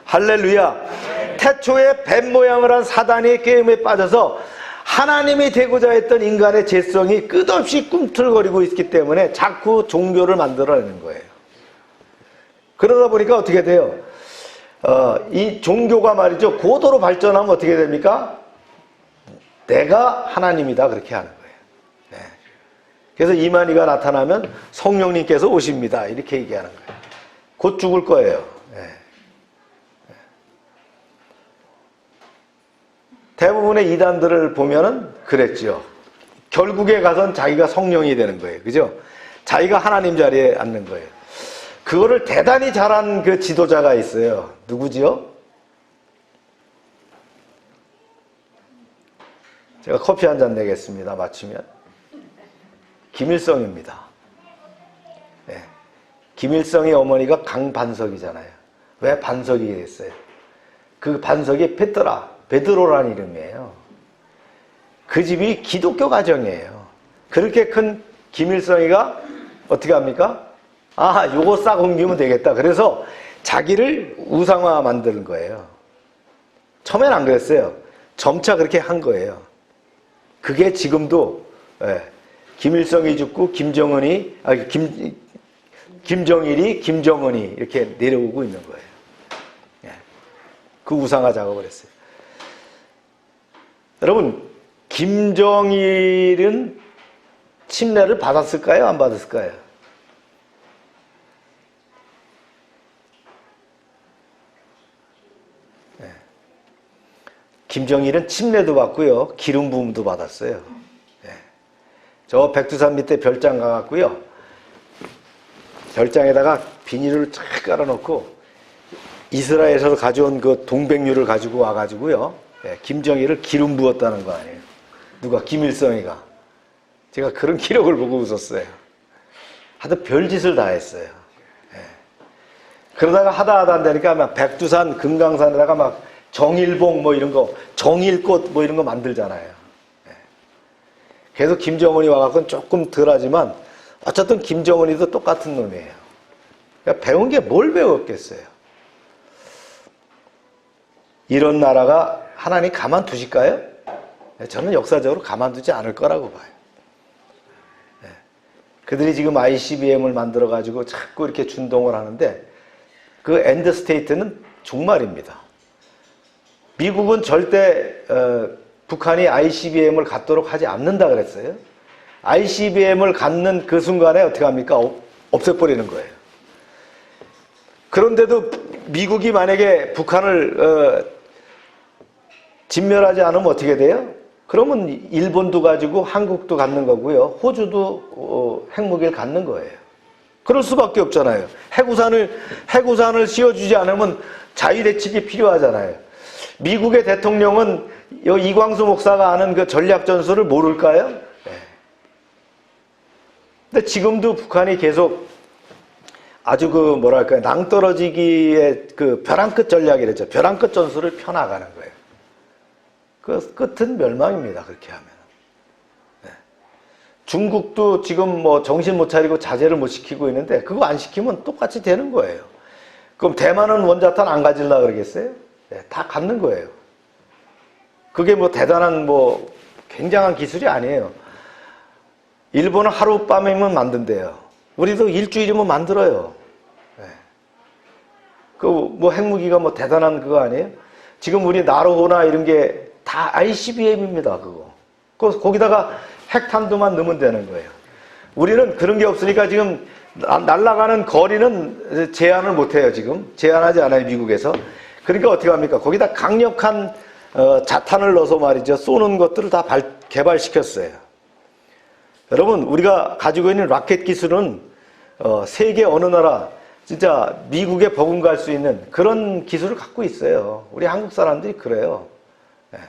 할렐루야. 태초에 뱀 모양을 한 사단의 게임에 빠져서 하나님이 되고자 했던 인간의 죄성이 끝없이 꿈틀거리고 있기 때문에 자꾸 종교를 만들어내는 거예요. 그러다 보니까 어떻게 돼요? 이 종교가 말이죠, 고도로 발전하면 어떻게 됩니까? 내가 하나님이다, 그렇게 하는 거예요. 네. 그래서 이만희가 나타나면 성령님께서 오십니다, 이렇게 얘기하는 거예요. 곧 죽을 거예요. 네. 대부분의 이단들을 보면은 그랬죠. 결국에 가선 자기가 성령이 되는 거예요. 그죠? 자기가 하나님 자리에 앉는 거예요. 그거를 대단히 잘한 그 지도자가 있어요. 누구지요? 제가 커피 한 잔 내겠습니다. 마치면. 김일성입니다. 네. 김일성의 어머니가 강반석이잖아요. 왜 반석이 됐어요? 그 반석이 베드로라는 이름이에요. 그 집이 기독교 가정이에요. 그렇게 큰 김일성이가 어떻게 합니까? 아, 요거 싹 옮기면 되겠다. 그래서 자기를 우상화 만드는 거예요. 처음엔 안 그랬어요. 점차 그렇게 한 거예요. 그게 지금도, 예, 김일성이 죽고 김정일이 김정은이 이렇게 내려오고 있는 거예요. 예, 그 우상화 작업을 했어요. 여러분, 김정일은 침례를 받았을까요? 안 받았을까요? 네. 김정일은 침례도 받고요, 기름 부음도 받았어요. 네. 저 백두산 밑에 별장 가갖고요, 별장에다가 비닐을 쫙 깔아놓고 이스라엘에서 가져온 그 동백류를 가지고 와가지고요, 네, 김정일을 기름 부었다는 거 아니에요. 누가? 김일성이가. 제가 그런 기록을 보고 웃었어요. 하여튼 별짓을 다 했어요. 네. 그러다가 하다 안 되니까 막 백두산, 금강산에다가 막 정일봉 뭐 이런 거, 정일꽃 뭐 이런 거 만들잖아요. 예. 그래서 김정은이 와갖고는 조금 덜하지만 어쨌든 김정은이도 똑같은 놈이에요. 그러니까 배운 게 뭘 배웠겠어요? 이런 나라가 하나님 가만두실까요? 저는 역사적으로 가만두지 않을 거라고 봐요. 예. 그들이 지금 ICBM을 만들어가지고 자꾸 이렇게 준동을 하는데 그 엔드 스테이트는 종말입니다. 미국은 절대 북한이 ICBM을 갖도록 하지 않는다 그랬어요. ICBM을 갖는 그 순간에 어떻게 합니까? 없애버리는 거예요. 그런데도 미국이 만약에 북한을 진멸하지 않으면 어떻게 돼요? 그러면 일본도 가지고 한국도 갖는 거고요. 호주도 핵무기를 갖는 거예요. 그럴 수밖에 없잖아요. 해구산을 씌워주지 않으면 자유대책이 필요하잖아요. 미국의 대통령은 이광수 목사가 아는 그 전략 전술을 모를까요? 네. 근데 지금도 북한이 계속 아주 그 뭐랄까요, 낭떠러지기의 그 벼랑 끝 전략이랬죠. 벼랑 끝 전술을 펴나가는 거예요. 그 끝은 멸망입니다. 그렇게 하면. 네. 중국도 지금 뭐 정신 못 차리고 자제를 못 시키고 있는데 그거 안 시키면 똑같이 되는 거예요. 그럼 대만은 원자탄 안 가질라 그러겠어요? 네, 다 갖는 거예요. 그게 뭐 대단한 뭐 굉장한 기술이 아니에요. 일본은 하룻밤이면 만든대요. 우리도 일주일이면 만들어요. 네. 그 뭐 핵무기가 뭐 대단한 그거 아니에요? 지금 우리 나로호나 이런 게 다 ICBM입니다. 그거. 거기다가 핵탄두만 넣으면 되는 거예요. 우리는 그런 게 없으니까 지금 날아가는 거리는 제한을 못 해요. 지금 제한하지 않아요. 미국에서. 그러니까 어떻게 합니까? 거기다 강력한 자탄을 넣어서 말이죠. 쏘는 것들을 다 개발시켰어요. 여러분, 우리가 가지고 있는 라켓 기술은 세계 어느 나라, 진짜 미국에 버금갈 수 있는 그런 기술을 갖고 있어요. 우리 한국 사람들이 그래요. 네.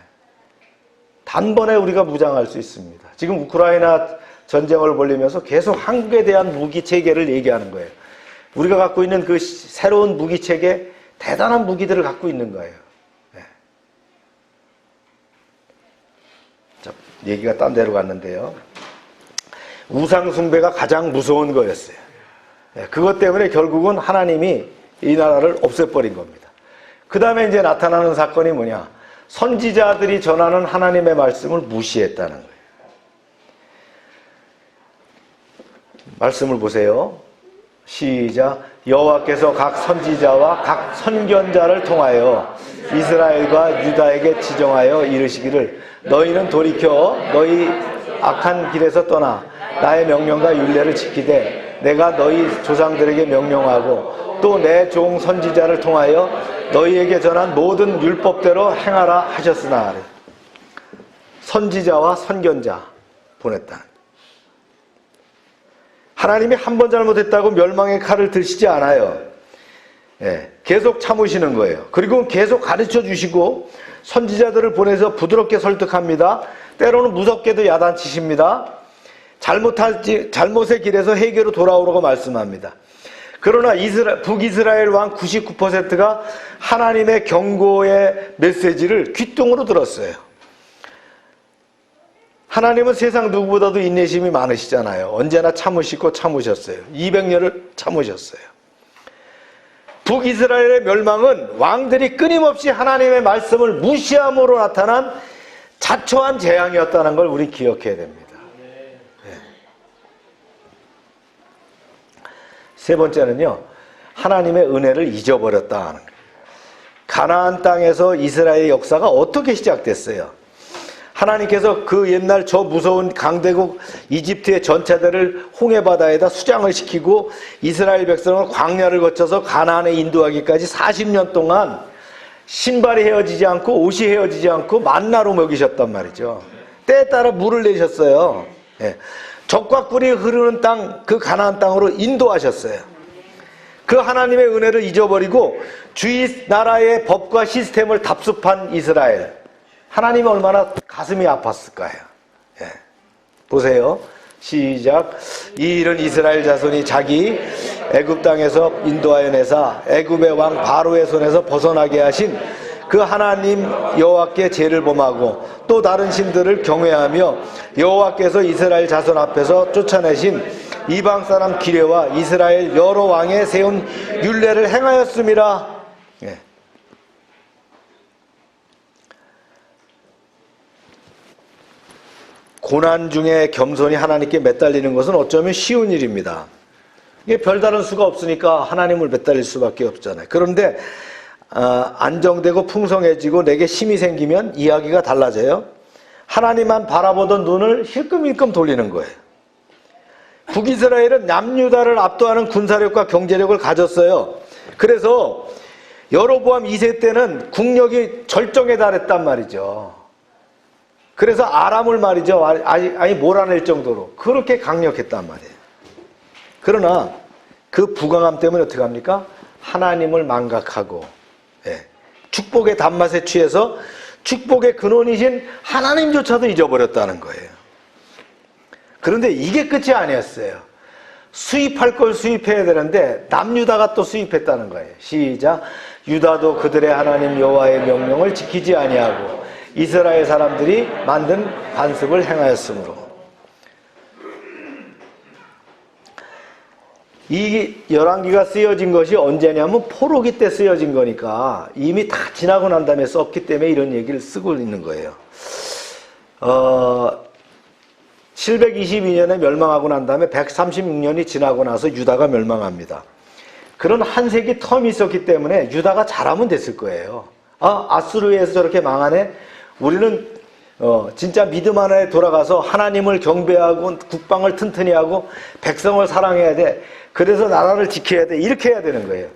단번에 우리가 무장할 수 있습니다. 지금 우크라이나 전쟁을 벌리면서 계속 한국에 대한 무기 체계를 얘기하는 거예요. 우리가 갖고 있는 그 새로운 무기 체계, 대단한 무기들을 갖고 있는 거예요. 네. 자, 얘기가 딴 데로 갔는데요. 우상숭배가 가장 무서운 거였어요. 네, 그것 때문에 결국은 하나님이 이 나라를 없애버린 겁니다. 그 다음에 이제 나타나는 사건이 뭐냐? 선지자들이 전하는 하나님의 말씀을 무시했다는 거예요. 말씀을 보세요. 시작. 여호와께서 각 선지자와 각 선견자를 통하여 이스라엘과 유다에게 지정하여 이르시기를 너희는 돌이켜 너희 악한 길에서 떠나 나의 명령과 율례를 지키되 내가 너희 조상들에게 명령하고 또 내 종 선지자를 통하여 너희에게 전한 모든 율법대로 행하라 하셨으나 선지자와 선견자 보냈다. 하나님이 한 번 잘못했다고 멸망의 칼을 드시지 않아요. 예, 계속 참으시는 거예요. 그리고 계속 가르쳐 주시고 선지자들을 보내서 부드럽게 설득합니다. 때로는 무섭게도 야단치십니다. 잘못의 길에서 회개로 돌아오라고 말씀합니다. 그러나 북이스라엘 왕 99%가 하나님의 경고의 메시지를 귓등으로 들었어요. 하나님은 세상 누구보다도 인내심이 많으시잖아요. 언제나 참으시고 참으셨어요. 200년을 참으셨어요. 북이스라엘의 멸망은 왕들이 끊임없이 하나님의 말씀을 무시함으로 나타난 자초한 재앙이었다는 걸 우리 기억해야 됩니다. 네. 세 번째는요, 하나님의 은혜를 잊어버렸다 하는 거예요. 가나안 땅에서 이스라엘의 역사가 어떻게 시작됐어요? 하나님께서 그 옛날 저 무서운 강대국 이집트의 전체들을 홍해바다에다 수장을 시키고 이스라엘 백성을 광야를 거쳐서 가나안에 인도하기까지 40년 동안 신발이 헤어지지 않고 옷이 헤어지지 않고 만나로 먹이셨단 말이죠. 때에 따라 물을 내셨어요. 예. 젖과 꿀이 흐르는 땅, 그 가나안 땅으로 인도하셨어요. 그 하나님의 은혜를 잊어버리고 주위 나라의 법과 시스템을 답습한 이스라엘. 하나님이 얼마나 가슴이 아팠을까요? 예. 보세요. 시작. 이 일은 이스라엘 자손이 자기 애굽 땅에서 인도하여 내사 애굽의 왕 바로의 손에서 벗어나게 하신 그 하나님 여호와께 죄를 범하고 또 다른 신들을 경외하며 여호와께서 이스라엘 자손 앞에서 쫓아내신 이방 사람 기레와 이스라엘 여러 왕에 세운 율례를 행하였음이라. 예. 고난 중에 겸손히 하나님께 매달리는 것은 어쩌면 쉬운 일입니다. 이게 별다른 수가 없으니까 하나님을 매달릴 수밖에 없잖아요. 그런데 안정되고 풍성해지고 내게 힘이 생기면 이야기가 달라져요. 하나님만 바라보던 눈을 힐끔힐끔 돌리는 거예요. 북이스라엘은 남유다를 압도하는 군사력과 경제력을 가졌어요. 그래서 여로보암 2세 때는 국력이 절정에 달했단 말이죠. 그래서 아람을 말이죠, 아니 몰아낼 정도로 그렇게 강력했단 말이에요. 그러나 그 부강함 때문에 어떻게 합니까? 하나님을 망각하고 축복의 단맛에 취해서 축복의 근원이신 하나님조차도 잊어버렸다는 거예요. 그런데 이게 끝이 아니었어요. 수입할 걸 수입해야 되는데 남유다가 또 수입했다는 거예요. 시작. 유다도 그들의 하나님 여호와의 명령을 지키지 아니하고 이스라엘 사람들이 만든 관습을 행하였으므로. 이 열왕기가 쓰여진 것이 언제냐면 포로기 때 쓰여진 거니까 이미 다 지나고 난 다음에 썼기 때문에 이런 얘기를 쓰고 있는 거예요. 722년에 멸망하고 난 다음에 136년이 지나고 나서 유다가 멸망합니다. 그런 한 세기 텀이 있었기 때문에 유다가 잘하면 됐을 거예요. 아수르에서 저렇게 망하네? 우리는 진짜 믿음 하나에 돌아가서 하나님을 경배하고 국방을 튼튼히 하고 백성을 사랑해야 돼. 그래서 나라를 지켜야 돼. 이렇게 해야 되는 거예요.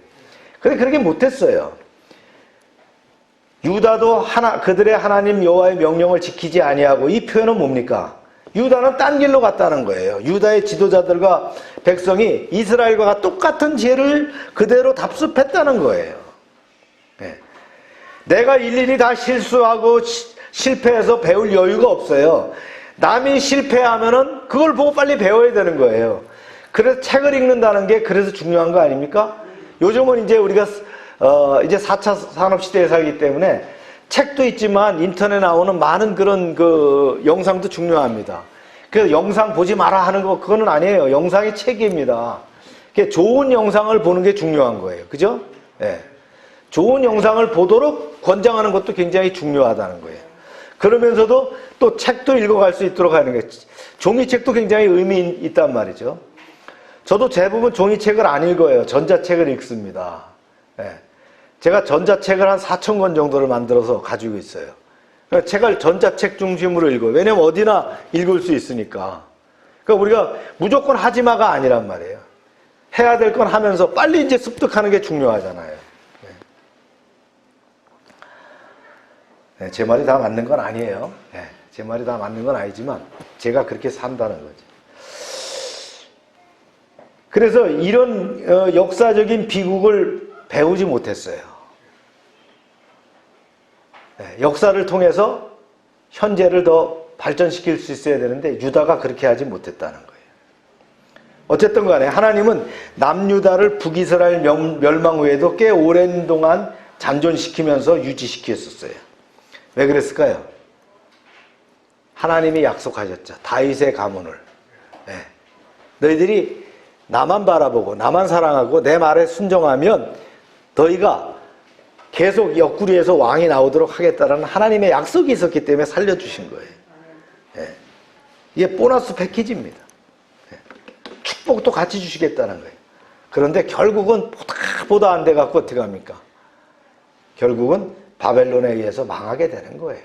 근데 그렇게 못했어요. 유다도 그들의 하나님 여호와의 명령을 지키지 아니하고, 이 표현은 뭡니까? 유다는 딴 길로 갔다는 거예요. 유다의 지도자들과 백성이 이스라엘과 똑같은 죄를 그대로 답습했다는 거예요. 내가 일일이 다 실수하고 실패해서 배울 여유가 없어요. 남이 실패하면은 그걸 보고 빨리 배워야 되는 거예요. 그래서 책을 읽는다는 게 그래서 중요한 거 아닙니까? 요즘은 이제 우리가 이제 4차 산업시대에 살기 때문에 책도 있지만 인터넷에 나오는 많은 그런 그 영상도 중요합니다. 그래서 영상 보지 마라 하는 거 그거는 아니에요. 영상이 책입니다. 좋은 영상을 보는 게 중요한 거예요. 그죠? 네. 좋은 영상을 보도록 권장하는 것도 굉장히 중요하다는 거예요. 그러면서도 또 책도 읽어갈 수 있도록 하는 거예요. 종이책도 굉장히 의미 있단 말이죠. 저도 대부분 종이책을 안 읽어요. 전자책을 읽습니다. 네. 제가 전자책을 한 4,000권 정도를 만들어서 가지고 있어요. 그러니까 책을 전자책 중심으로 읽어요. 왜냐면 어디나 읽을 수 있으니까. 그러니까 우리가 무조건 하지마가 아니란 말이에요. 해야 될 건 하면서 빨리 이제 습득하는 게 중요하잖아요. 네, 제 말이 다 맞는 건 아니에요. 네, 제 말이 다 맞는 건 아니지만 제가 그렇게 산다는 거죠. 그래서 이런 역사적인 비극을 배우지 못했어요. 네, 역사를 통해서 현재를 더 발전시킬 수 있어야 되는데 유다가 그렇게 하지 못했다는 거예요. 어쨌든 간에 하나님은 남유다를 북이스라엘 멸망 후에도 꽤 오랜 동안 잔존시키면서 유지시켰었어요. 왜 그랬을까요? 하나님이 약속하셨죠. 다윗의 가문을. 네. 너희들이 나만 바라보고 나만 사랑하고 내 말에 순종하면 너희가 계속 옆구리에서 왕이 나오도록 하겠다라는 하나님의 약속이 있었기 때문에 살려주신 거예요. 네. 이게 보너스 패키지입니다. 네. 축복도 같이 주시겠다는 거예요. 그런데 결국은 보다 안 돼갖고 어떻게 합니까? 결국은 바벨론에 의해서 망하게 되는 거예요.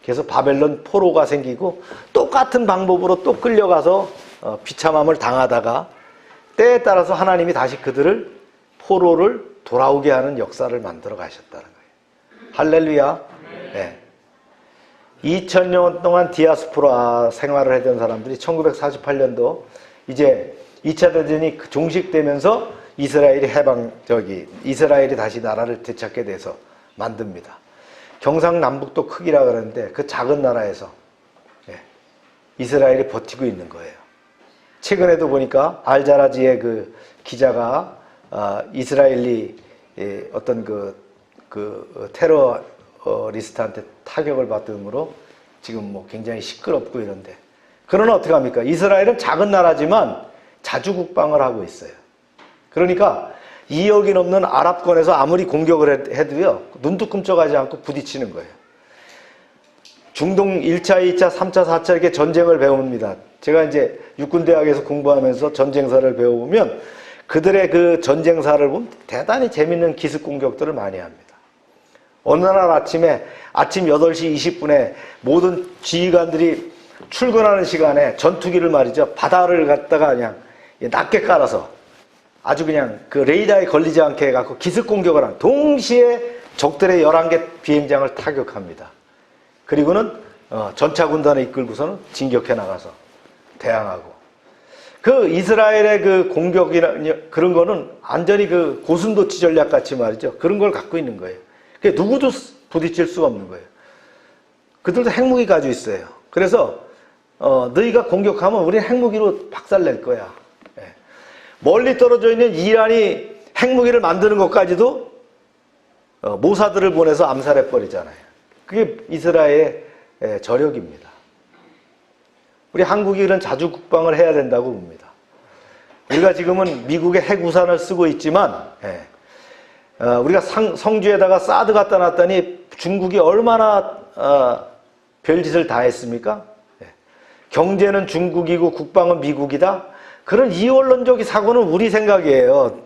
그래서 바벨론 포로가 생기고 똑같은 방법으로 또 끌려가서 비참함을 당하다가 때에 따라서 하나님이 다시 그들을 포로를 돌아오게 하는 역사를 만들어 가셨다는 거예요. 할렐루야. 네. 2000년 동안 디아스포라 생활을 했던 사람들이 1948년도 이제 2차 대전이 종식되면서 이스라엘이 다시 나라를 되찾게 돼서 만듭니다. 경상남북도 크기라 그러는데 그 작은 나라에서 이스라엘이 버티고 있는 거예요. 최근에도 보니까 알자라지의 그 기자가 이스라엘이 어떤 그 테러리스트한테 타격을 받음으로 지금 뭐 굉장히 시끄럽고 이런데, 그러나 어떻게 합니까? 이스라엘은 작은 나라지만 자주국방을 하고 있어요. 그러니까 2억이 넘는 아랍권에서 아무리 공격을 해도요, 눈도 끔찍하지 않고 부딪히는 거예요. 중동 1차, 2차, 3차, 4차 이렇게 전쟁을 배웁니다. 제가 이제 육군대학에서 공부하면서 전쟁사를 배워보면 그들의 그 전쟁사를 보면 대단히 재밌는 기습 공격들을 많이 합니다. 어느 날 아침에 아침 8시 20분에 모든 지휘관들이 출근하는 시간에 전투기를 말이죠, 바다를 갖다가 그냥 낮게 깔아서 아주 그냥 그 레이더에 걸리지 않게 해갖고 기습 공격을 한, 동시에 적들의 11개 비행장을 타격합니다. 그리고는 전차군단을 이끌고서는 진격해 나가서 대항하고, 그 이스라엘의 그 공격이나 그런 거는 완전히 그 고슴도치 전략 같이 말이죠, 그런 걸 갖고 있는 거예요. 그 누구도 부딪힐 수가 없는 거예요. 그들도 핵무기 가지고 있어요. 그래서 너희가 공격하면 우리 핵무기로 박살낼 거야. 예. 멀리 떨어져 있는 이란이 핵무기를 만드는 것까지도 모사드를 보내서 암살해 버리잖아요. 그게 이스라엘의 저력입니다. 우리 한국이 이런 자주 국방을 해야 된다고 봅니다. 우리가 지금은 미국의 핵우산을 쓰고 있지만, 우리가 성주에다가 사드 갖다 놨더니 중국이 얼마나 별짓을 다 했습니까? 경제는 중국이고 국방은 미국이다? 그런 이원론적 사고는 우리 생각이에요.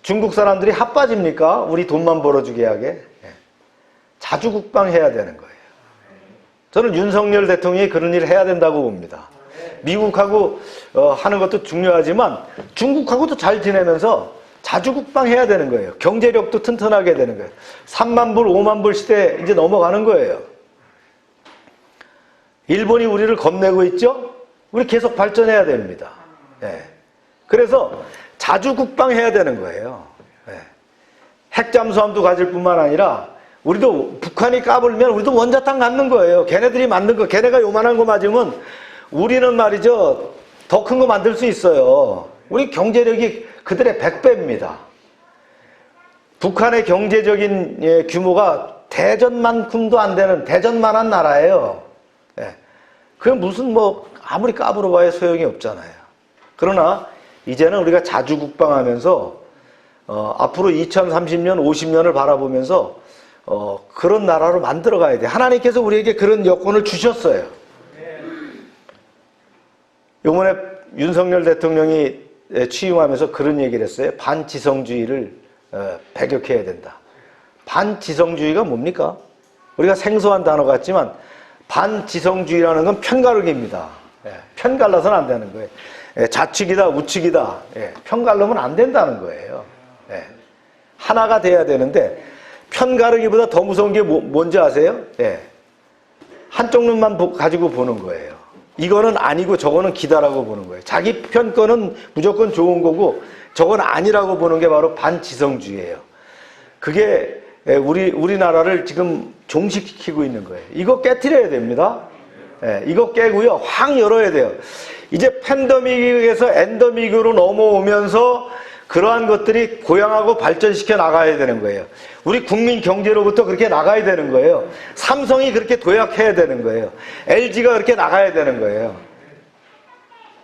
중국 사람들이 핫바지입니까? 우리 돈만 벌어주게 하게. 자주 국방해야 되는 거예요. 저는 윤석열 대통령이 그런 일을 해야 된다고 봅니다. 미국하고 하는 것도 중요하지만 중국하고도 잘 지내면서 자주 국방해야 되는 거예요. 경제력도 튼튼하게 되는 거예요. 3만 불, 5만 불 시대 이제 넘어가는 거예요. 일본이 우리를 겁내고 있죠? 우리 계속 발전해야 됩니다. 그래서 자주 국방해야 되는 거예요. 핵 잠수함도 가질 뿐만 아니라 우리도 북한이 까불면 우리도 원자탄 갖는 거예요. 걔네들이 만든 거, 걔네가 요만한 거 맞으면 우리는 말이죠, 더 큰 거 만들 수 있어요. 우리 경제력이 그들의 100배입니다. 북한의 경제적인 규모가 대전만큼도 안 되는, 대전만한 나라예요. 그게 무슨 뭐 아무리 까불어봐야 소용이 없잖아요. 그러나 이제는 우리가 자주 국방하면서 앞으로 2030년, 50년을 바라보면서 그런 나라로 만들어 가야 돼. 하나님께서 우리에게 그런 여건을 주셨어요. 이번에 윤석열 대통령이 취임하면서 그런 얘기를 했어요. 반지성주의를 배격해야 된다. 반지성주의가 뭡니까? 우리가 생소한 단어 같지만 반지성주의라는 건 편가르기입니다. 편갈라서는 안 되는 거예요. 좌측이다, 우측이다. 편갈르면 안 된다는 거예요. 하나가 돼야 되는데, 편가르기보다 더 무서운 게 뭔지 아세요? 한쪽 눈만 가지고 보는 거예요. 이거는 아니고 저거는 기다라고 보는 거예요. 자기 편 거는 무조건 좋은 거고 저건 아니라고 보는 게 바로 반지성주의예요. 그게 우리나라를 지금 종식시키고 있는 거예요. 이거 깨트려야 됩니다. 이거 깨고요, 확 열어야 돼요. 이제 팬데믹에서 엔데믹으로 넘어오면서 그러한 것들이 고양하고 발전시켜 나가야 되는 거예요. 우리 국민 경제로부터 그렇게 나가야 되는 거예요. 삼성이 그렇게 도약해야 되는 거예요. LG가 그렇게 나가야 되는 거예요.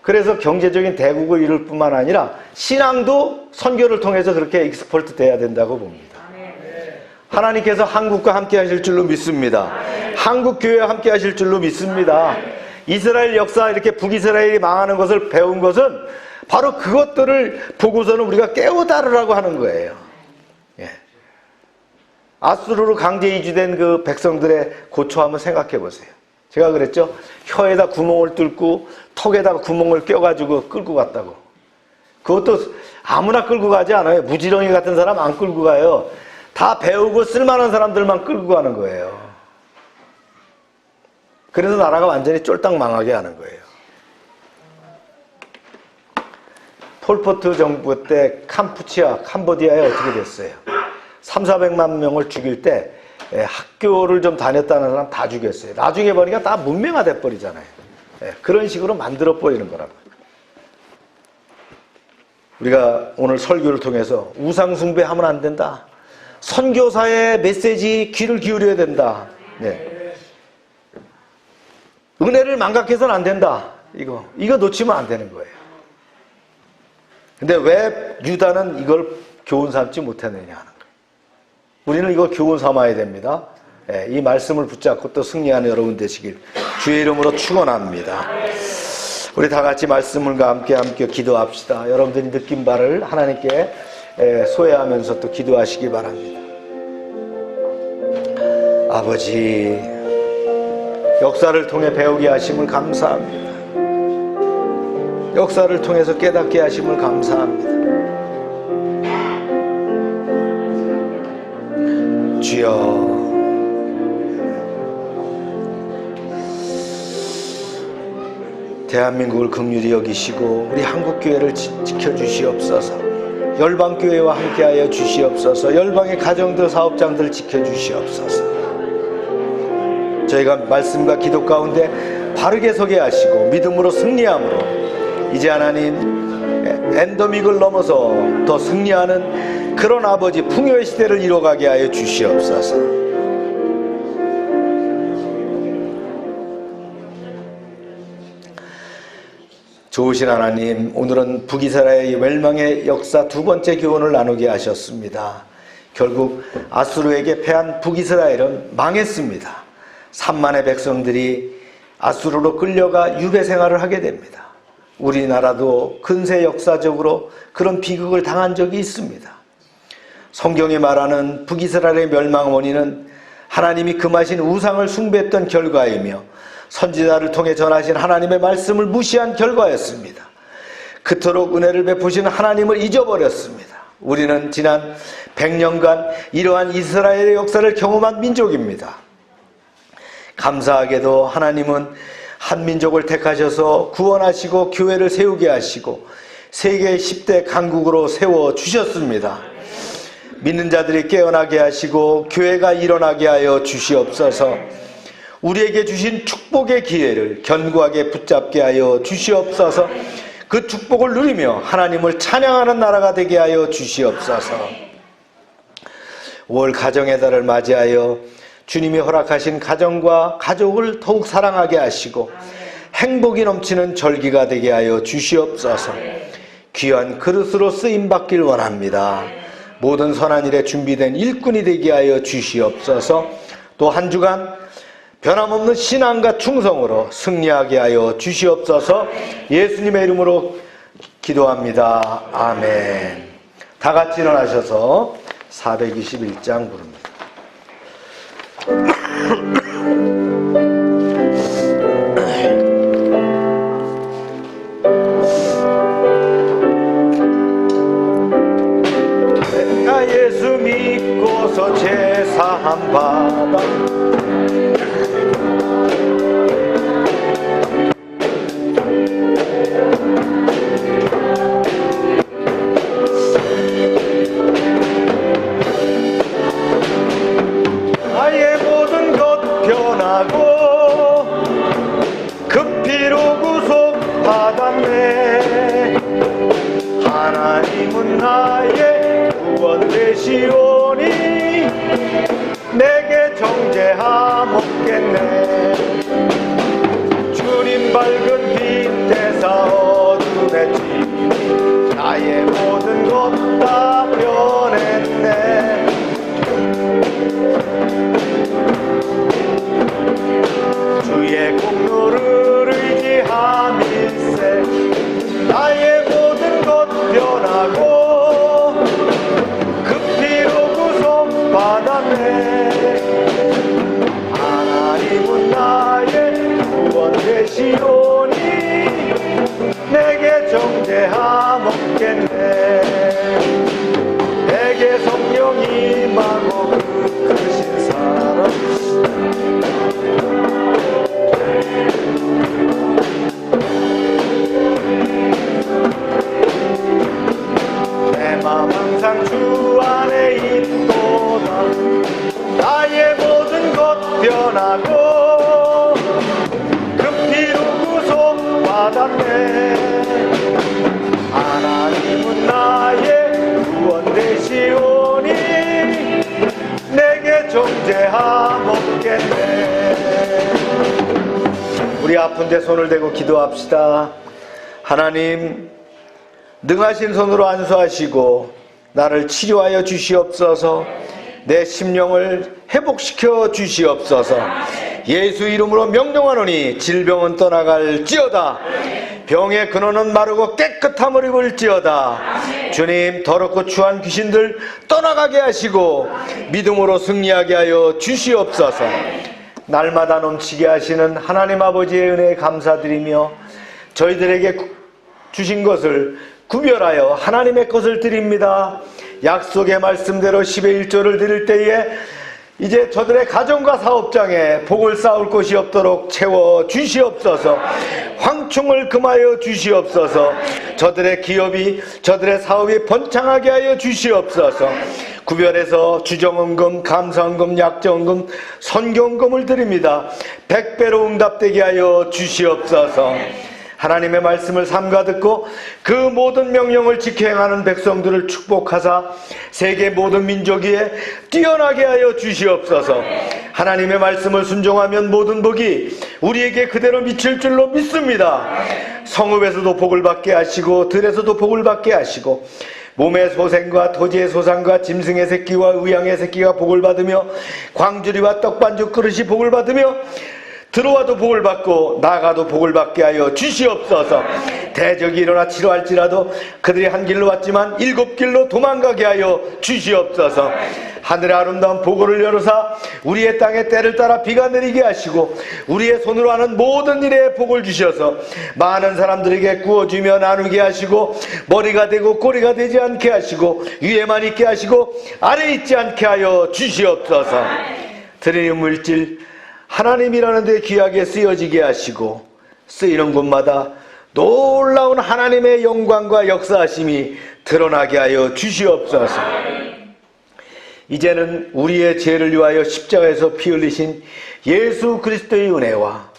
그래서 경제적인 대국을 이룰 뿐만 아니라 신앙도 선교를 통해서 그렇게 익스포트 돼야 된다고 봅니다. 하나님께서 한국과 함께 하실 줄로 믿습니다. 한국 교회와 함께 하실 줄로 믿습니다. 이스라엘 역사, 이렇게 북이스라엘이 망하는 것을 배운 것은 바로 그것들을 보고서는 우리가 깨우다르라고 하는 거예요. 아수르로 강제 이주된 그 백성들의 고초 한번 생각해 보세요. 제가 그랬죠? 혀에다 구멍을 뚫고 턱에다가 구멍을 껴가지고 끌고 갔다고. 그것도 아무나 끌고 가지 않아요. 무지렁이 같은 사람 안 끌고 가요. 다 배우고 쓸만한 사람들만 끌고 가는 거예요. 그래서 나라가 완전히 쫄딱 망하게 하는 거예요. 폴포트 정부 때 캄보디아에 어떻게 됐어요? 300~400만 명을 죽일 때 학교를 좀 다녔다는 사람 다 죽였어요. 나중에 보니까 다 문명화 돼버리잖아요. 그런 식으로 만들어 버리는 거라고. 우리가 오늘 설교를 통해서 우상 숭배하면 안 된다. 선교사의 메시지 귀를 기울여야 된다. 네. 은혜를 망각해서는 안 된다. 이거 놓치면 안 되는 거예요. 근데 왜 유다는 이걸 교훈 삼지 못했느냐 하는 거예요. 우리는 이걸 교훈 삼아야 됩니다. 이 말씀을 붙잡고 또 승리하는 여러분 되시길 주의 이름으로 축원합니다. 우리 다 같이 말씀과 함께 기도합시다. 여러분들이 느낀 바를 하나님께 소외하면서 또 기도하시기 바랍니다. 아버지, 역사를 통해 배우게 하심을 감사합니다. 역사를 통해서 깨닫게 하심을 감사합니다. 주여, 대한민국을 긍휼히 여기시고 우리 한국교회를 지켜주시옵소서. 열방교회와 함께하여 주시옵소서. 열방의 가정들, 사업장들 지켜주시옵소서. 저희가 말씀과 기도 가운데 바르게 서게 하시고 믿음으로 승리함으로 이제 하나님 엔더믹을 넘어서 더 승리하는 그런 아버지 풍요의 시대를 이뤄가게 하여 주시옵소서. 좋으신 하나님, 오늘은 북이스라엘의 멸망의 역사 두 번째 교훈을 나누게 하셨습니다. 결국 아수르에게 패한 북이스라엘은 망했습니다. 3만의 백성들이 아수르로 끌려가 유배 생활을 하게 됩니다. 우리나라도 근세 역사적으로 그런 비극을 당한 적이 있습니다. 성경이 말하는 북이스라엘의 멸망 원인은 하나님이 금하신 우상을 숭배했던 결과이며 선지자를 통해 전하신 하나님의 말씀을 무시한 결과였습니다. 그토록 은혜를 베푸신 하나님을 잊어버렸습니다. 우리는 지난 100년간 이러한 이스라엘의 역사를 경험한 민족입니다. 감사하게도 하나님은 한 민족을 택하셔서 구원하시고 교회를 세우게 하시고 세계 10대 강국으로 세워주셨습니다. 믿는 자들이 깨어나게 하시고 교회가 일어나게 하여 주시옵소서. 우리에게 주신 축복의 기회를 견고하게 붙잡게 하여 주시옵소서. 그 축복을 누리며 하나님을 찬양하는 나라가 되게 하여 주시옵소서. 5월 가정의 달을 맞이하여 주님이 허락하신 가정과 가족을 더욱 사랑하게 하시고 행복이 넘치는 절기가 되게 하여 주시옵소서. 귀한 그릇으로 쓰임받길 원합니다. 모든 선한 일에 준비된 일꾼이 되게 하여 주시옵소서. 또 한 주간 변함없는 신앙과 충성으로 승리하게 하여 주시옵소서. 예수님의 이름으로 기도합니다. 아멘. 다 같이 일어나셔서 421장 부릅니다. 내가 예수 믿고서 제사함 받아 나의 모든 것 변하고 그 피로 구속받았네. 하나님은 나의 구원 되시오니 내게 정죄함 없겠네. 주님 밝은 빛에서 어둠에 지 나의 모든 것 다 변했네. 주의 공로를 의지함일세. 나의 모든 것 변하고 그 피로 구속받았네. 하나님은 나의 구원 되시오니 내게 정죄함 없겠네. 내게 성령 임하고 그 크신 사랑 내 맘 항상 주 안에 있도다. 나의 모든 것 변하고 그 피로 구속 아멘. 하나님은 나의 구원 되시오니 내게 존재함 없겠네. 우리 아픈데 손을 대고 기도합시다. 하나님, 능하신 손으로 안수하시고 나를 치료하여 주시옵소서. 내 심령을 회복시켜 주시옵소서. 예수 이름으로 명령하노니 질병은 떠나갈지어다. 병의 근원은 마르고 깨끗함을 입을지어다. 주님, 더럽고 추한 귀신들 떠나가게 하시고 믿음으로 승리하게 하여 주시옵소서. 날마다 넘치게 하시는 하나님 아버지의 은혜에 감사드리며 저희들에게 주신 것을 구별하여 하나님의 것을 드립니다. 약속의 말씀대로 10의 1조를 드릴 때에 이제 저들의 가정과 사업장에 복을 쌓을 곳이 없도록 채워 주시옵소서. 황충을 금하여 주시옵소서. 저들의 기업이, 저들의 사업이 번창하게 하여 주시옵소서. 구별해서 주정헌금, 감사헌금, 약정헌금, 선교헌금을 드립니다. 100배로 응답되게 하여 주시옵소서. 하나님의 말씀을 삼가 듣고 그 모든 명령을 지켜 행하는 백성들을 축복하사 세계 모든 민족 위에 뛰어나게 하여 주시옵소서. 하나님의 말씀을 순종하면 모든 복이 우리에게 그대로 미칠 줄로 믿습니다. 성읍에서도 복을 받게 하시고 들에서도 복을 받게 하시고 몸의 소생과 토지의 소상과 짐승의 새끼와 의양의 새끼가 복을 받으며 광주리와 떡반죽 그릇이 복을 받으며 들어와도 복을 받고 나가도 복을 받게 하여 주시옵소서. 대적이 일어나 치료할지라도 그들이 한 길로 왔지만 7길로 도망가게 하여 주시옵소서. 하늘의 아름다운 보고를 열어사 우리의 땅에 때를 따라 비가 내리게 하시고 우리의 손으로 하는 모든 일에 복을 주셔서 많은 사람들에게 구워주며 나누게 하시고 머리가 되고 꼬리가 되지 않게 하시고 위에만 있게 하시고 아래에 있지 않게 하여 주시옵소서. 드리는 물질 하나님이라는 데 귀하게 쓰여지게 하시고 쓰이는 곳마다 놀라운 하나님의 영광과 역사하심이 드러나게 하여 주시옵소서. 이제는 우리의 죄를 위하여 십자가에서 피 흘리신 예수 그리스도의 은혜와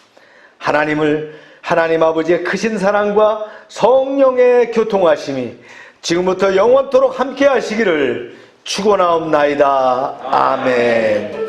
하나님 아버지의 크신 사랑과 성령의 교통하심이 지금부터 영원토록 함께 하시기를 축원하옵나이다. 아멘.